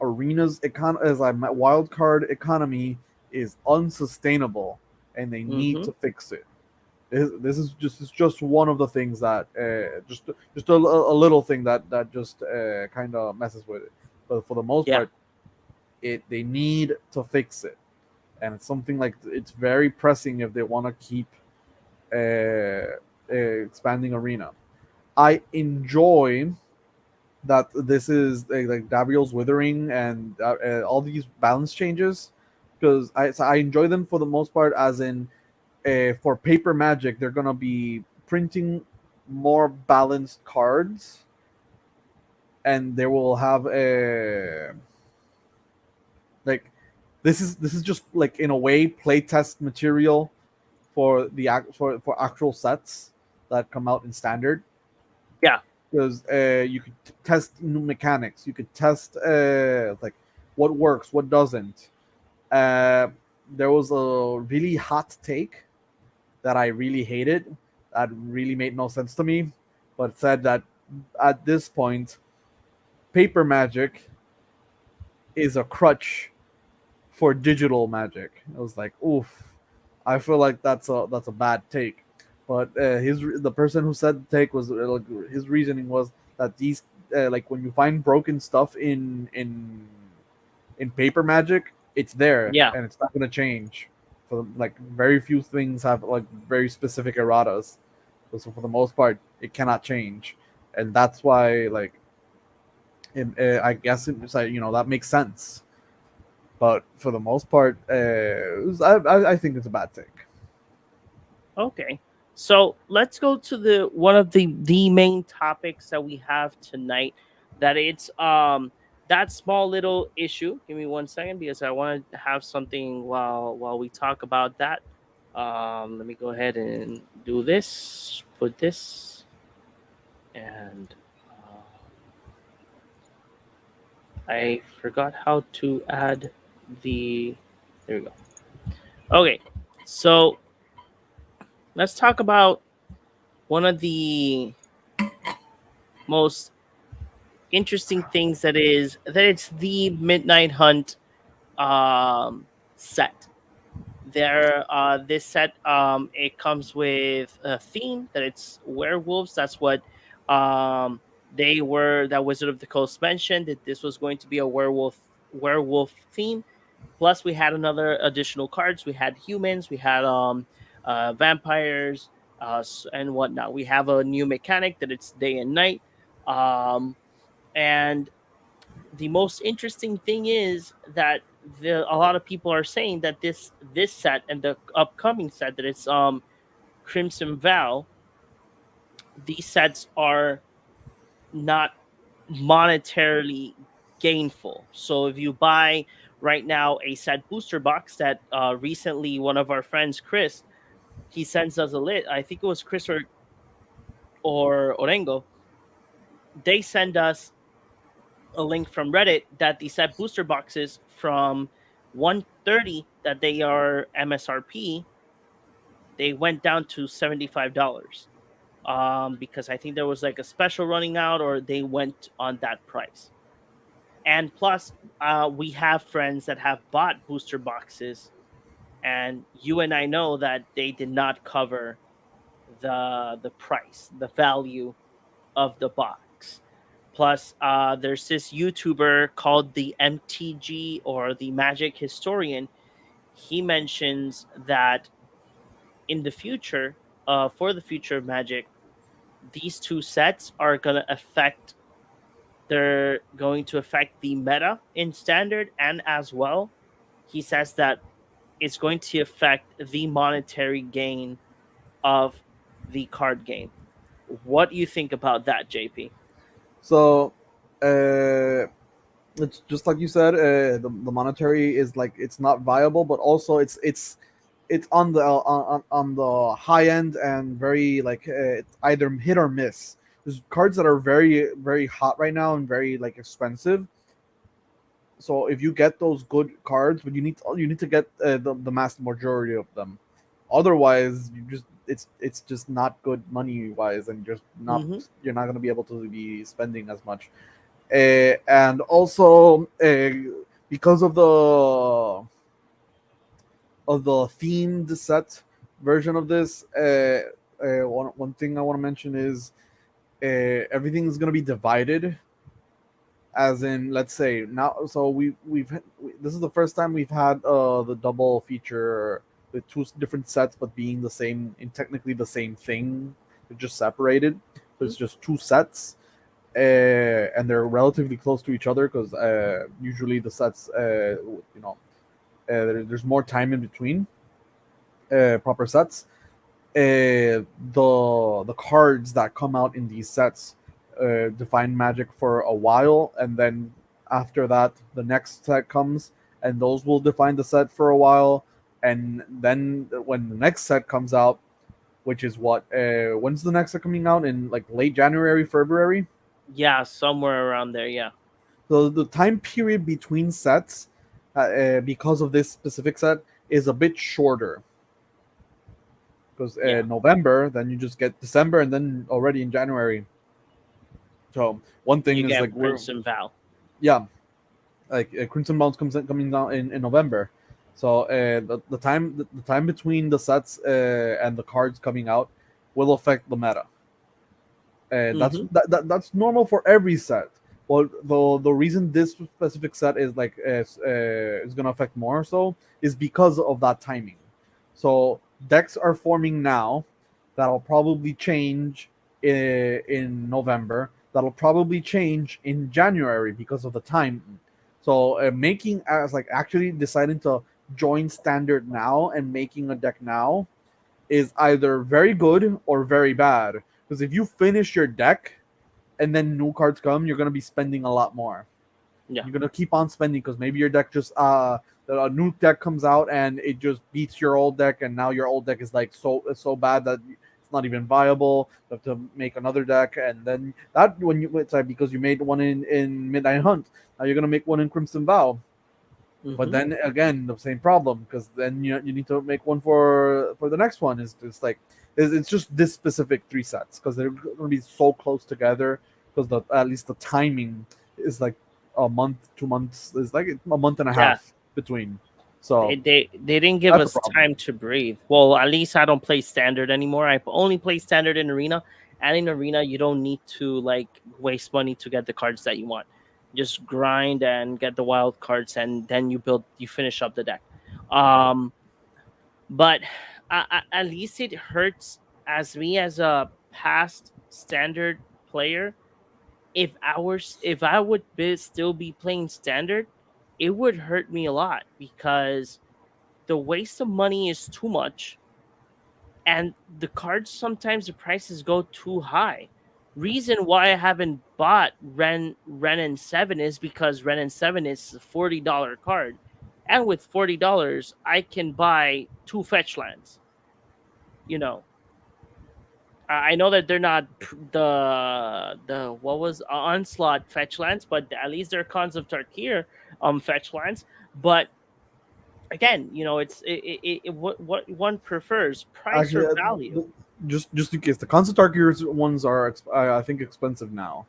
arenas as a wild card economy is unsustainable, and they need Mm-hmm. to fix it. This is just one of the things that just a little thing that just kind of messes with it. But for the most Yeah. part, they need to fix it, and it's something like it's very pressing if they want to keep expanding arena. I enjoy that this is like Dabrio's withering and all these balance changes because I enjoy them for the most part. As in, for paper magic, they're gonna be printing more balanced cards, and they will have a like this is just like in a way playtest material for for actual sets that come out in standard Yeah. because you could test new mechanics. You could test like what works, what doesn't. Uh, there was a really hot take that I really hated. That really made no sense to me, but said that at this point, paper magic is a crutch for digital magic. I was like, oof. I feel like that's a bad take. But the person who said the take was like, his reasoning was that these like when you find broken stuff in paper magic, it's there Yeah. and it's not gonna change. For like very few things have like very specific erratas, so for the most part, it cannot change, and that's why like I guess it's like that makes sense. But for the most part, I think it's a bad take. Okay. So let's go to the one of the main topics that we have tonight. That it's that small little issue. Give me 1 second because I want to have something while we talk about that. Let me go ahead and do this. Put this and I forgot how to add the. There we go. Okay, so let's talk about one of the most interesting things that it's the Midnight Hunt set. There, this set it comes with a theme that it's werewolves. That's what they were. That Wizard of the Coast mentioned that this was going to be a werewolf theme. Plus, we had another additional cards. We had humans. We had vampires and whatnot. We have a new mechanic that it's day and night. Um, and the most interesting thing is that a lot of people are saying that this set and the upcoming set that it's Crimson Vow, these sets are not monetarily gainful. So if you buy right now a set booster box that recently one of our friends, Chris, he sends us a lit. I think it was Chris or Orengo. They send us a link from Reddit that the set booster boxes from 130 that they are MSRP, they went down to $75. Because I think there was like a special running out or they went on that price. And plus, we have friends that have bought booster boxes, and you and I know that they did not cover the price, the value of the box. Plus, there's this YouTuber called the MTG or the Magic Historian. He mentions that in the future, for the future of Magic, these two sets are gonna affect. They're going to affect the meta in Standard, and as well, he says that it's going to affect the monetary gain of the card game. What do you think about that, JP? So, it's just like you said, the monetary is like it's not viable, but also it's on the on the high end and very like it's either hit or miss. There's cards that are very hot right now and very like expensive. So if you get those good cards, but you need to get the mass majority of them. Otherwise, you just it's just not good money wise, and Mm-hmm. you're not gonna be able to be spending as much. And also because of the themed set version of this, one thing I want to mention is everything is going to be divided. As in, let's say now, so this is the first time we've had the double feature with two different sets, but being the same in technically the same thing. They're just separated. So it's just two sets, and they're relatively close to each other because usually the sets, there's more time in between proper sets. The cards that come out in these sets define Magic for a while, and then after that, the next set comes, and those will define the set for a while. And then when the next set comes out, which is what when's the next set coming out, in like late January, February? Yeah, somewhere around there. Yeah. So the time period between sets, because of this specific set, is a bit shorter. Because Yeah. November, then you just get December, and then already in January. So one thing You is get like we're Crimson Vow. yeah, like Crimson Bounce coming down in November. So the time between the sets and the cards coming out will affect the meta. Mm-hmm. That's normal for every set. Well, the reason this specific set is like is gonna affect more so is because of that timing. So decks are forming now that'll probably change in November. That'll probably change in January because of the time. So making as like actually deciding to join standard now and making a deck now is either very good or very bad. Because if you finish your deck and then new cards come, you're gonna be spending a lot more. Yeah. You're gonna keep on spending because maybe your deck just a new deck comes out and it just beats your old deck, and now your old deck is like so bad that it's not even viable. You have to make another deck, and then that when you it's like because you made one in Midnight Hunt, now you're gonna make one in Crimson Vow. But Mm-hmm. then again, the same problem because then you need to make one for the next one. Is it's like it's just this specific three sets because they're going to be so close together because the at least the timing is like a month, 2 months. Is like a month and a Yeah. half between. They, So they they didn't give that's a us problem. time to breathe. Well, at least I don't play standard anymore. I only play standard in arena, and in arena you don't need to like waste money to get the cards that you want. Just grind and get the wild cards, and then you finish up the deck. Um, but at least it hurts as me as a past standard player. If I would still be playing standard, it would hurt me a lot because the waste of money is too much, and the cards sometimes the prices go too high. Reason why I haven't bought Ren and Seven is because Ren and Seven is a $40 card. and with $40, I can buy 2 fetch lands. You know, I know that they're not the what was onslaught fetch lands, but at least they're Cons of Tarkir fetch lands. But again, what one prefers, price Actually, or value. just in case, the Constant Arceus ones are, I think, expensive now,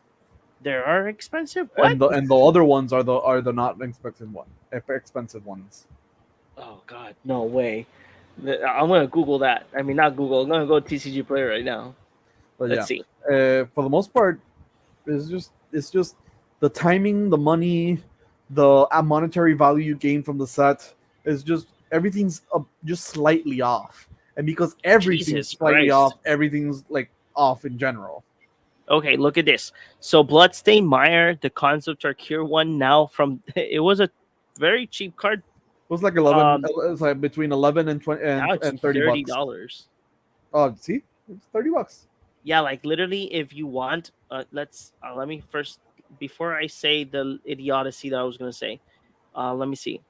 There are expensive. What? and the other ones are the not expensive ones. Oh God, no way. I'm gonna Google that. I mean, not Google. I'm gonna go to TCG Player right now. But Let's yeah, see. for the most part, it's just the timing, the money, the monetary value gained from the set is just everything's just slightly off, and because everything's Jesus slightly Christ. off, everything's like off in general. Okay, look at this. So Bloodstained Mire, the Concept Tarkir one now from it was a very cheap card. It was like 11. Um It's like between 11 and 20 Now it's and $30. $30. Oh, see, it's $30. Yeah, like literally if you want let me first, before I say the idiocy that I was gonna say, let me see.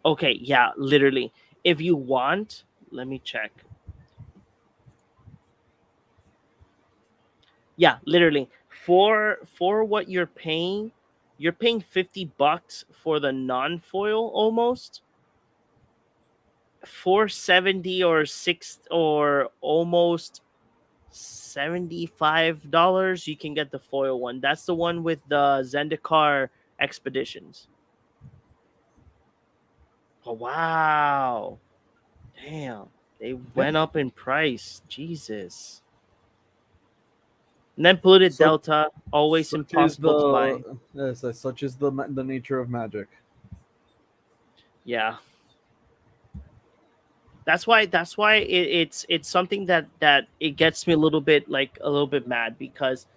Okay, yeah, literally. If you want, let me check. Yeah, literally. For what you're paying $50 for the non-foil almost. 470 or six or almost $75 you can get the foil one. That's the one with the Zendikar expeditions. Oh wow. Damn. They Yeah, went up in price. Jesus. And then polluted such delta, always such is impossible to buy. the yes, such is the nature of Magic. Yeah. That's why it's something that it gets me a little bit, like a little bit mad, because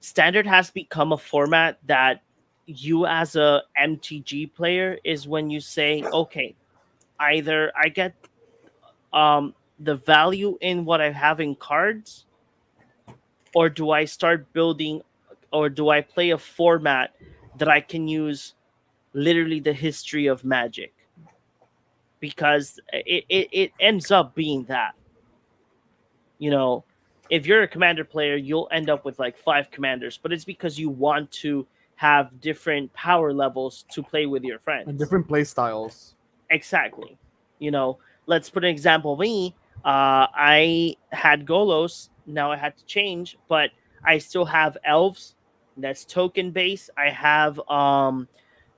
standard has become a format that you as a MTG player is when you say, okay, either I get the value in what I have in cards, or do I start building, or do I play a format that I can use literally the history of Magic, because it ends up being that, you know, if you're a commander player, you'll end up with like 5 commanders, but it's because you want to have different power levels to play with your And friends. different play styles. Exactly. You know, let's put an example. Me, I had Golos. Now I had to change, but I still have elves. That's token base. I have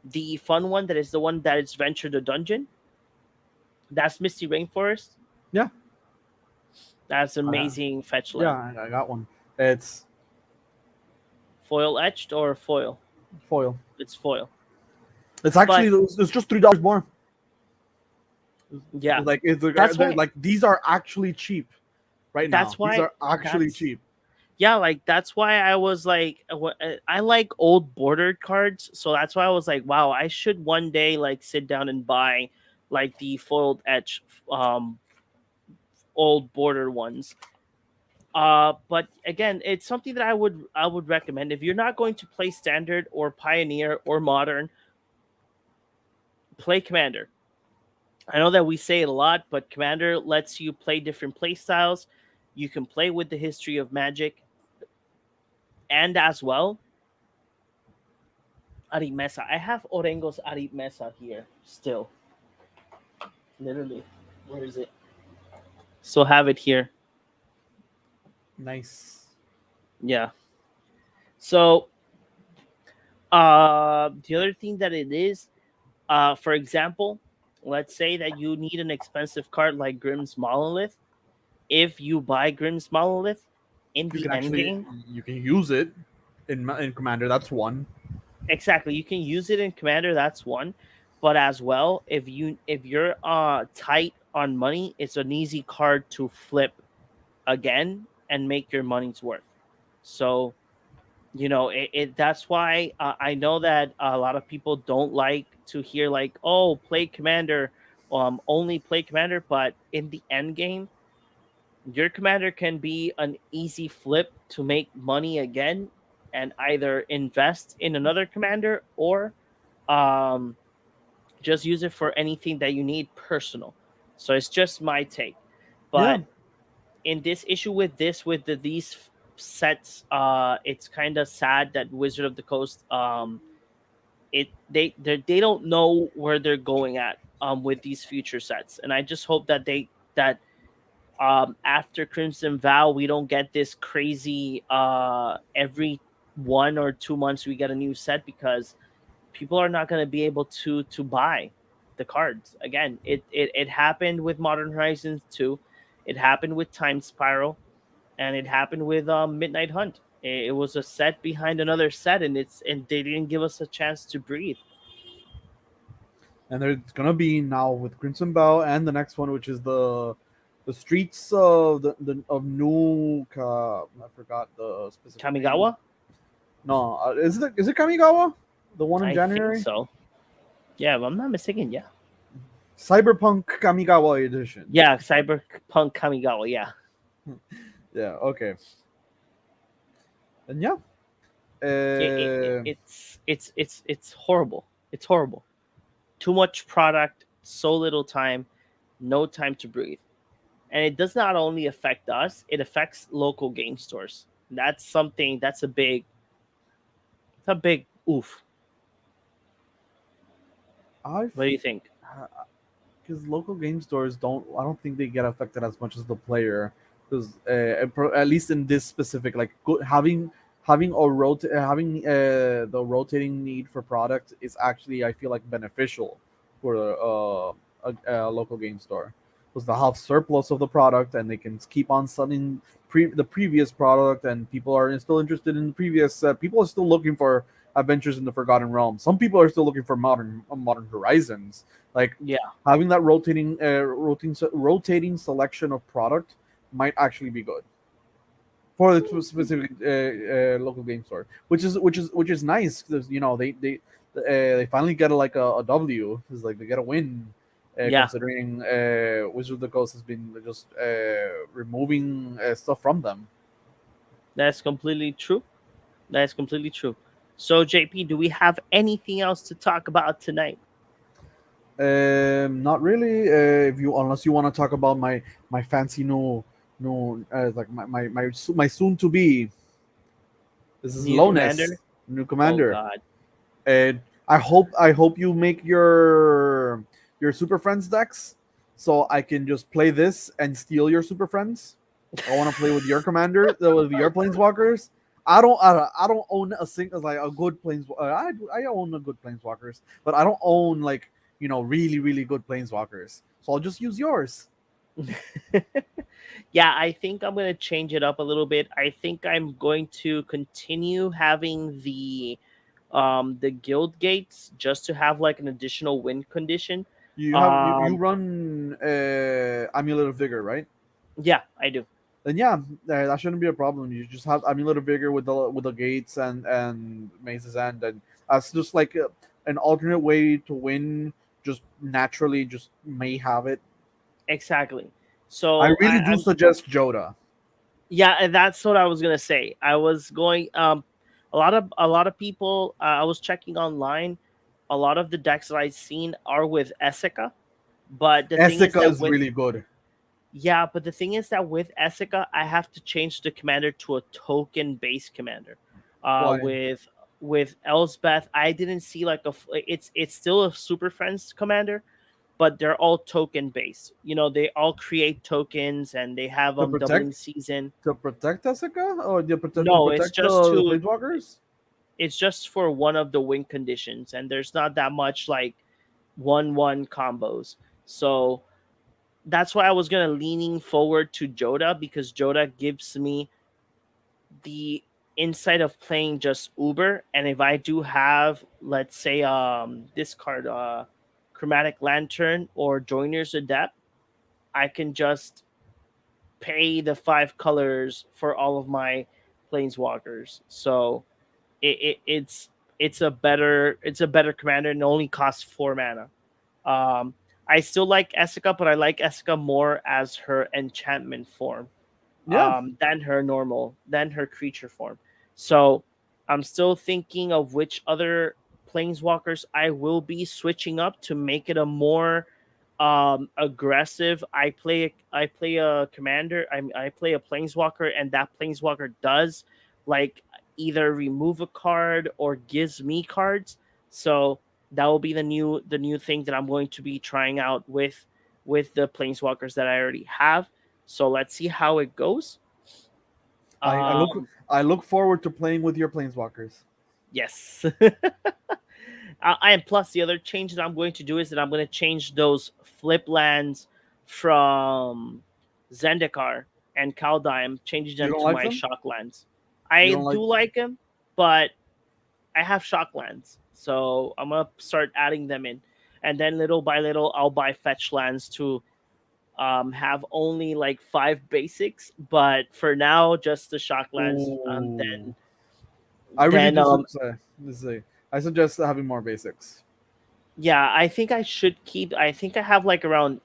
the fun one that is the one that is Venture the Dungeon. That's Misty Rainforest. Yeah, That's uh, amazing fetch yeah, land. I got one. It's Foil etched or foil? foil. It's foil. It's actually But it's just $3 more. yeah, Like that's why. like these are actually cheap right now. That's These why. are actually That's cheap. Yeah, like that's why I was like, I like old bordered cards, so that's why I was like, wow, I should one day like sit down and buy like the foiled etch old border ones. But again, it's something that I would recommend if you're not going to play standard or pioneer or modern, play commander. I know that we say it a lot, but commander lets you play different play styles. You can play with the history of Magic, and as well Arimesa. I have Orengo's Arimesa here still. Literally. Where is it? So have it here. Nice. Yeah. So the other thing that it is, for example, let's say that you need an expensive card like Grimm's Monolith. If you buy Grimm's Monolith in You the can end actually game, you can use it in Commander. That's one. exactly, you can use it in Commander, that's one. But as well, if you're tight on money, it's an easy card to flip again and make your money's worth. So, that's why I know that a lot of people don't like to hear like, oh, play commander, only play commander. But in the end game, your commander can be an easy flip to make money again, and either invest in another commander or Um, just use it for anything that you need personal. So it's just my take. Yeah, But in this issue with these sets, it's kind of sad that Wizard of the Coast, they don't know where they're going at with these future sets, and I just hope that after Crimson Vow we don't get this crazy every 1 or 2 months we get a new set, because people are not going to be able to buy the cards again. It happened with Modern Horizons 2, it happened with Time Spiral, and it happened with Midnight Hunt. It was a set behind another set, and they didn't give us a chance to breathe. and there's gonna be now with Crimson Bow and the next one, which is the streets of the of New. I forgot the specific name. Kamigawa, No, is it Kamigawa? The one in I think January? so. Yeah, if I'm not mistaken. Yeah, Cyberpunk Kamigawa edition. yeah, Cyberpunk Kamigawa. Yeah, Yeah. Okay. And yeah. Uh, it's horrible. It's horrible. Too much product, so little time, no time to breathe. And it does not only affect us; it affects local game stores. That's something. It's a big oof. I What do you think? because local game stores don't. I don't think they get affected as much as the player. Because at least in this specific, like having the rotating need for product is actually, I feel like, beneficial for a local game store, because they have surplus of the product and they can keep on selling the previous product, and people are still interested in the previous. People are still looking for adventures in the Forgotten Realm. Some people are still looking for modern horizons. Like Yeah, having that rotating selection of product might actually be good for the specific local game store, which is nice, because they finally get a W. It's like they get a win, yeah, considering Wizard of the Coast has been just removing stuff from them. that's completely true. That's completely true. So, JP, do we have anything else to talk about tonight? Not really. If you Unless you want to talk about my fancy new like my soon to be. This is New commander? Lones, new Oh commander, God. and I hope you make your Super Friends decks, so I can just play this and steal your Super Friends. I want to play with your commander, with your planeswalkers. I don't own a single, like a good planes. I own a good planeswalkers, but I don't own, like, really really good planeswalkers. So I'll just use yours. Yeah, I think I'm gonna change it up a little bit. I think I'm going to continue having the guild gates, just to have like an additional win condition. You Um, run Amulet of Vigor, right? yeah, I do. Then yeah, that shouldn't be a problem. You just have Amulet of Vigor with the gates and Maze's End, and that's just like an alternate way to win. Just naturally, just may have it. Exactly. I So really do I'm suggest Joda. Yeah, and that's what I was gonna say. I was going a lot of people. I was checking online. A lot of the decks that I've seen are with Essica, but the thing is Essica that is with really good. yeah, but the thing is that with Essica, I have to change the commander to a token based commander. Uh, Why? with with Elsbeth, I didn't see like it's still a Super Friends commander, but they're all token based. They all create tokens and they have To doubling protect season. Essica, or to No, it's protect just the to planeswalkers? it's just for one of the win conditions, and there's not that much like 1-1 combos. So that's why I was gonna leaning forward to Joda, because Joda gives me the insight of playing just Uber. And if I do have, let's say, this card, Chromatic Lantern or Joiner's Adept, I can just pay the 5 colors for all of my planeswalkers. So it's a better commander, and only costs 4 mana. Um, I still like Essica, but I like Essica more as her enchantment form, Yeah, than her creature form. So I'm still thinking of which other planeswalkers, I will be switching up to make it a more aggressive. I play a commander. I play a planeswalker, and that planeswalker does like either remove a card or gives me cards. So that will be the new thing that I'm going to be trying out with the planeswalkers that I already have. So let's see how it goes. I, I look Um, I look forward to playing with your planeswalkers. yes. And plus, the other change that I'm going to do is that I'm going to change those flip lands from Zendikar and Kaldheim, changing You them don't to like my them? shock lands. You I don't like? do like them, but I have shock lands, so I'm gonna start adding them in, and then little by little, I'll buy fetch lands to have only like 5 basics. But for now, just the shock lands. Ooh. Then I really then do. Let's say I suggest having more basics. yeah, I think I should keep. I think I have like around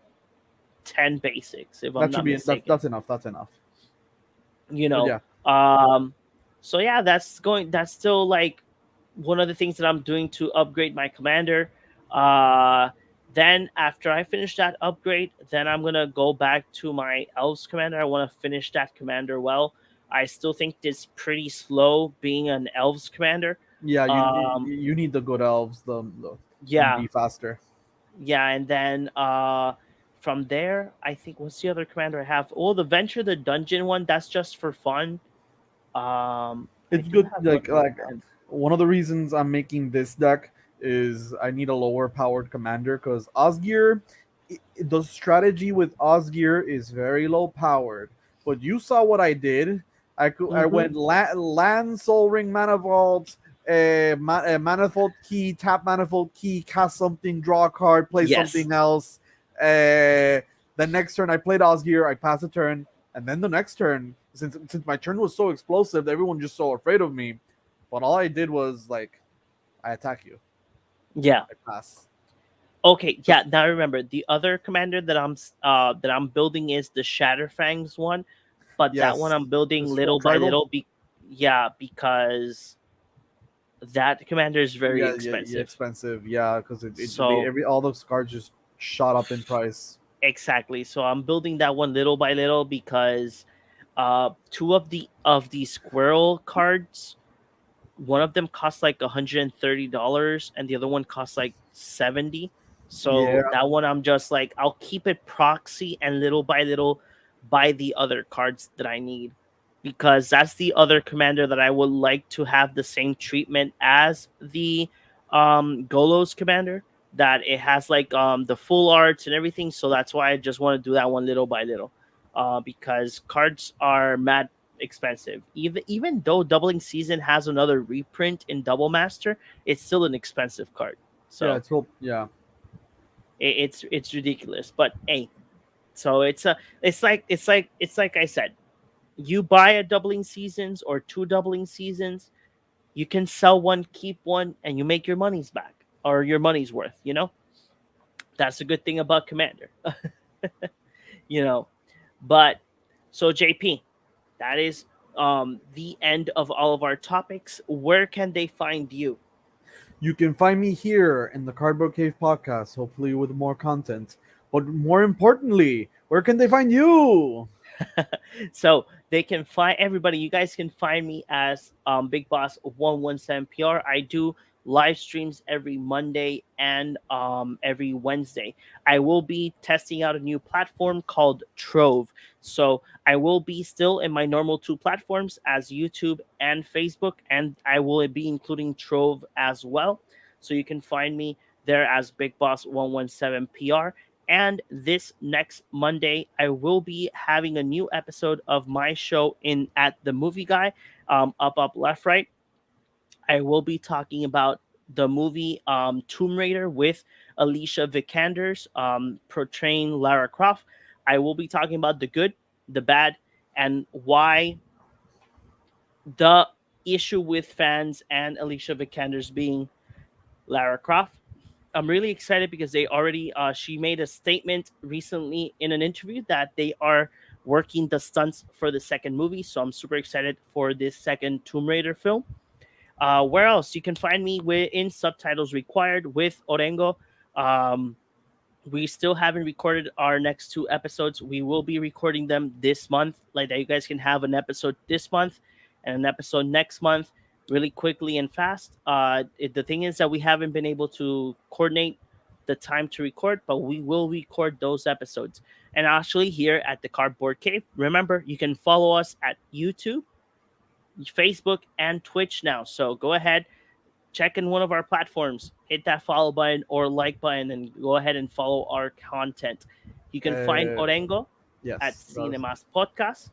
10 basics, if I'm That should not be mistaken. that's enough. That's enough. You But know, yeah, um, so yeah, that's going. That's still like one of the things that I'm doing to upgrade my commander. Uh, then after I finish that upgrade, then I'm gonna go back to my elves commander. I want to finish that commander well. I still think it's pretty slow being an elves commander. yeah. Um, You need the good elves. The and yeah, be faster. yeah, and then from there, I think what's the other commander I have? Oh, the venture the dungeon one. That's just for fun. I It's do good. have one more Like hand. one of the reasons I'm making this deck is I need a lower powered commander because Osgir, the strategy with Osgir is very low powered. But you saw what I did. I Mm-hmm. went land soul ring mana vault. Manifold key, tap manifold key, cast something, draw a card, play Yes. something else. The next turn I played Osgir, I passed a turn, and then the next turn, since my turn was so explosive, everyone just so afraid of me. But all I did was like, I attack you, Yeah. I pass. Okay. Yeah. Just Now I remember the other commander that I'm building is the Shatterfangs one, but that one yes, I'm building just full little by tribal. little. Yeah, because that commander is very Yeah, expensive. expensive. Yeah, because So every all those cards just shot up in price. exactly. So I'm building that one little by little because two of the squirrel cards, one of them costs like $130 and the other one costs like 70. Yeah, So that one I'm just like I'll keep it proxy and little by little buy the other cards that I need, because that's the other commander that I would like to have the same treatment as the Golos commander, that it has like the full arts and everything. So that's why I just want to do that one little by little, because cards are mad expensive. Even though Doubling Season has another reprint in Double Master, it's still an expensive card. yeah, So it's hope. Yeah, it's ridiculous. But hey, so it's like I said, you buy a Doubling Seasons or two Doubling Seasons, you can sell one, keep one, and you make your money's back or your money's worth. That's a good thing about Commander. you know, but so JP, that is the end of all of our topics. Where can they find you? you can find me here in the Cardboard Cave podcast, hopefully with more content. But more importantly, where can they find you? So they can find everybody. You guys can find me as Big Boss 117 PR. I do live streams every Monday and every Wednesday. I will be testing out a new platform called Trove. So I will be still in my normal two platforms as YouTube and Facebook, and I will be including Trove as well. So you can find me there as Big Boss 117 PR. And this next Monday, I will be having a new episode of my show in at the Movie Guy, up, left, right. I will be talking about the movie Tomb Raider with Alicia Vikanders portraying Lara Croft. I will be talking about the good, the bad, and why the issue with fans and Alicia Vikanders being Lara Croft. I'm really excited because they already she made a statement recently in an interview that they are working the stunts for the second movie. So I'm super excited for this second Tomb Raider film. Where else? You can find me in Subtitles Required with Orengo. Um, we still haven't recorded our next two episodes. We will be recording them this month, like that. You guys can have an episode this month and an episode next month, really quickly and fast. The thing is that we haven't been able to coordinate the time to record, but we will record those episodes. And actually, here at the Cardboard Cave, remember you can follow us at YouTube, Facebook, and Twitch now. So go ahead, check in one of our platforms, hit that follow button or like button, and go ahead and follow our content. You can find Uh, Orengo at yes, that was, Cinemas Podcast.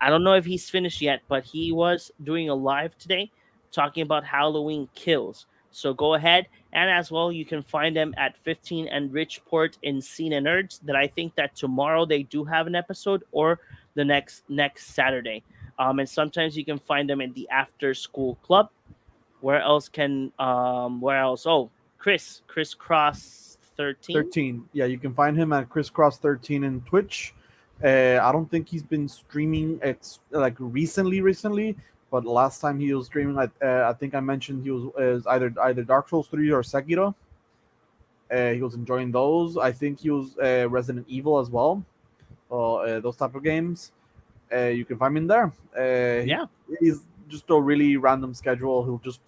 I don't know if he's finished yet, but he was doing a live today talking about Halloween kills. So go ahead, and as well, you can find them at 15 and Richport in Scene and Nerds. That I think that tomorrow they do have an episode, or the next Saturday. And sometimes you can find them in the After School Club. Where else? Oh, Chris Cross 13. 13. Yeah, you can find him at Crisscross13 in Twitch. I don't think he's been streaming. It's like recently, but last time he was streaming, I think I mentioned he was either Dark Souls 3 or Sekiro. He was enjoying those. I think he was Resident Evil as well. Those type of games. You can find him there. Yeah, He's just a really random schedule. He'll just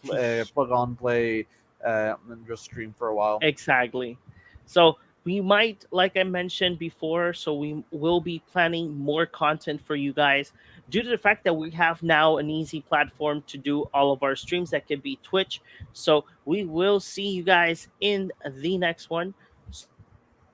plug on, play, and just stream for a while. exactly. So we might, like I mentioned before, so we will be planning more content for you guys due to the fact that we have now an easy platform to do all of our streams. That could be Twitch. So we will see you guys in the next one. So here's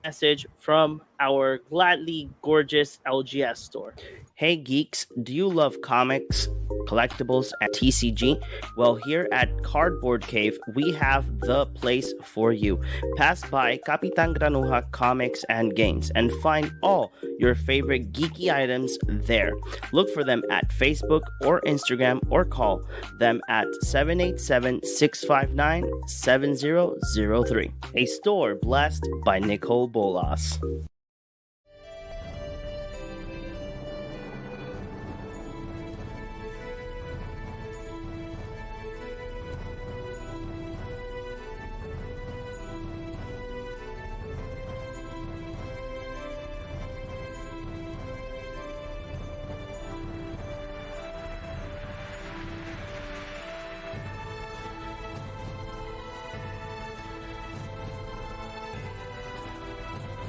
a message from our gladly gorgeous LGS store. Hey geeks, do you love comics, collectibles, and TCG? Well, here at Cardboard Cave, we have the place for you. Pass by Kapitan Granuja Comics and Games and find all your favorite geeky items there. Look for them at Facebook or Instagram, or call them at 787-659-7003. A store blessed by Nicole Bolas.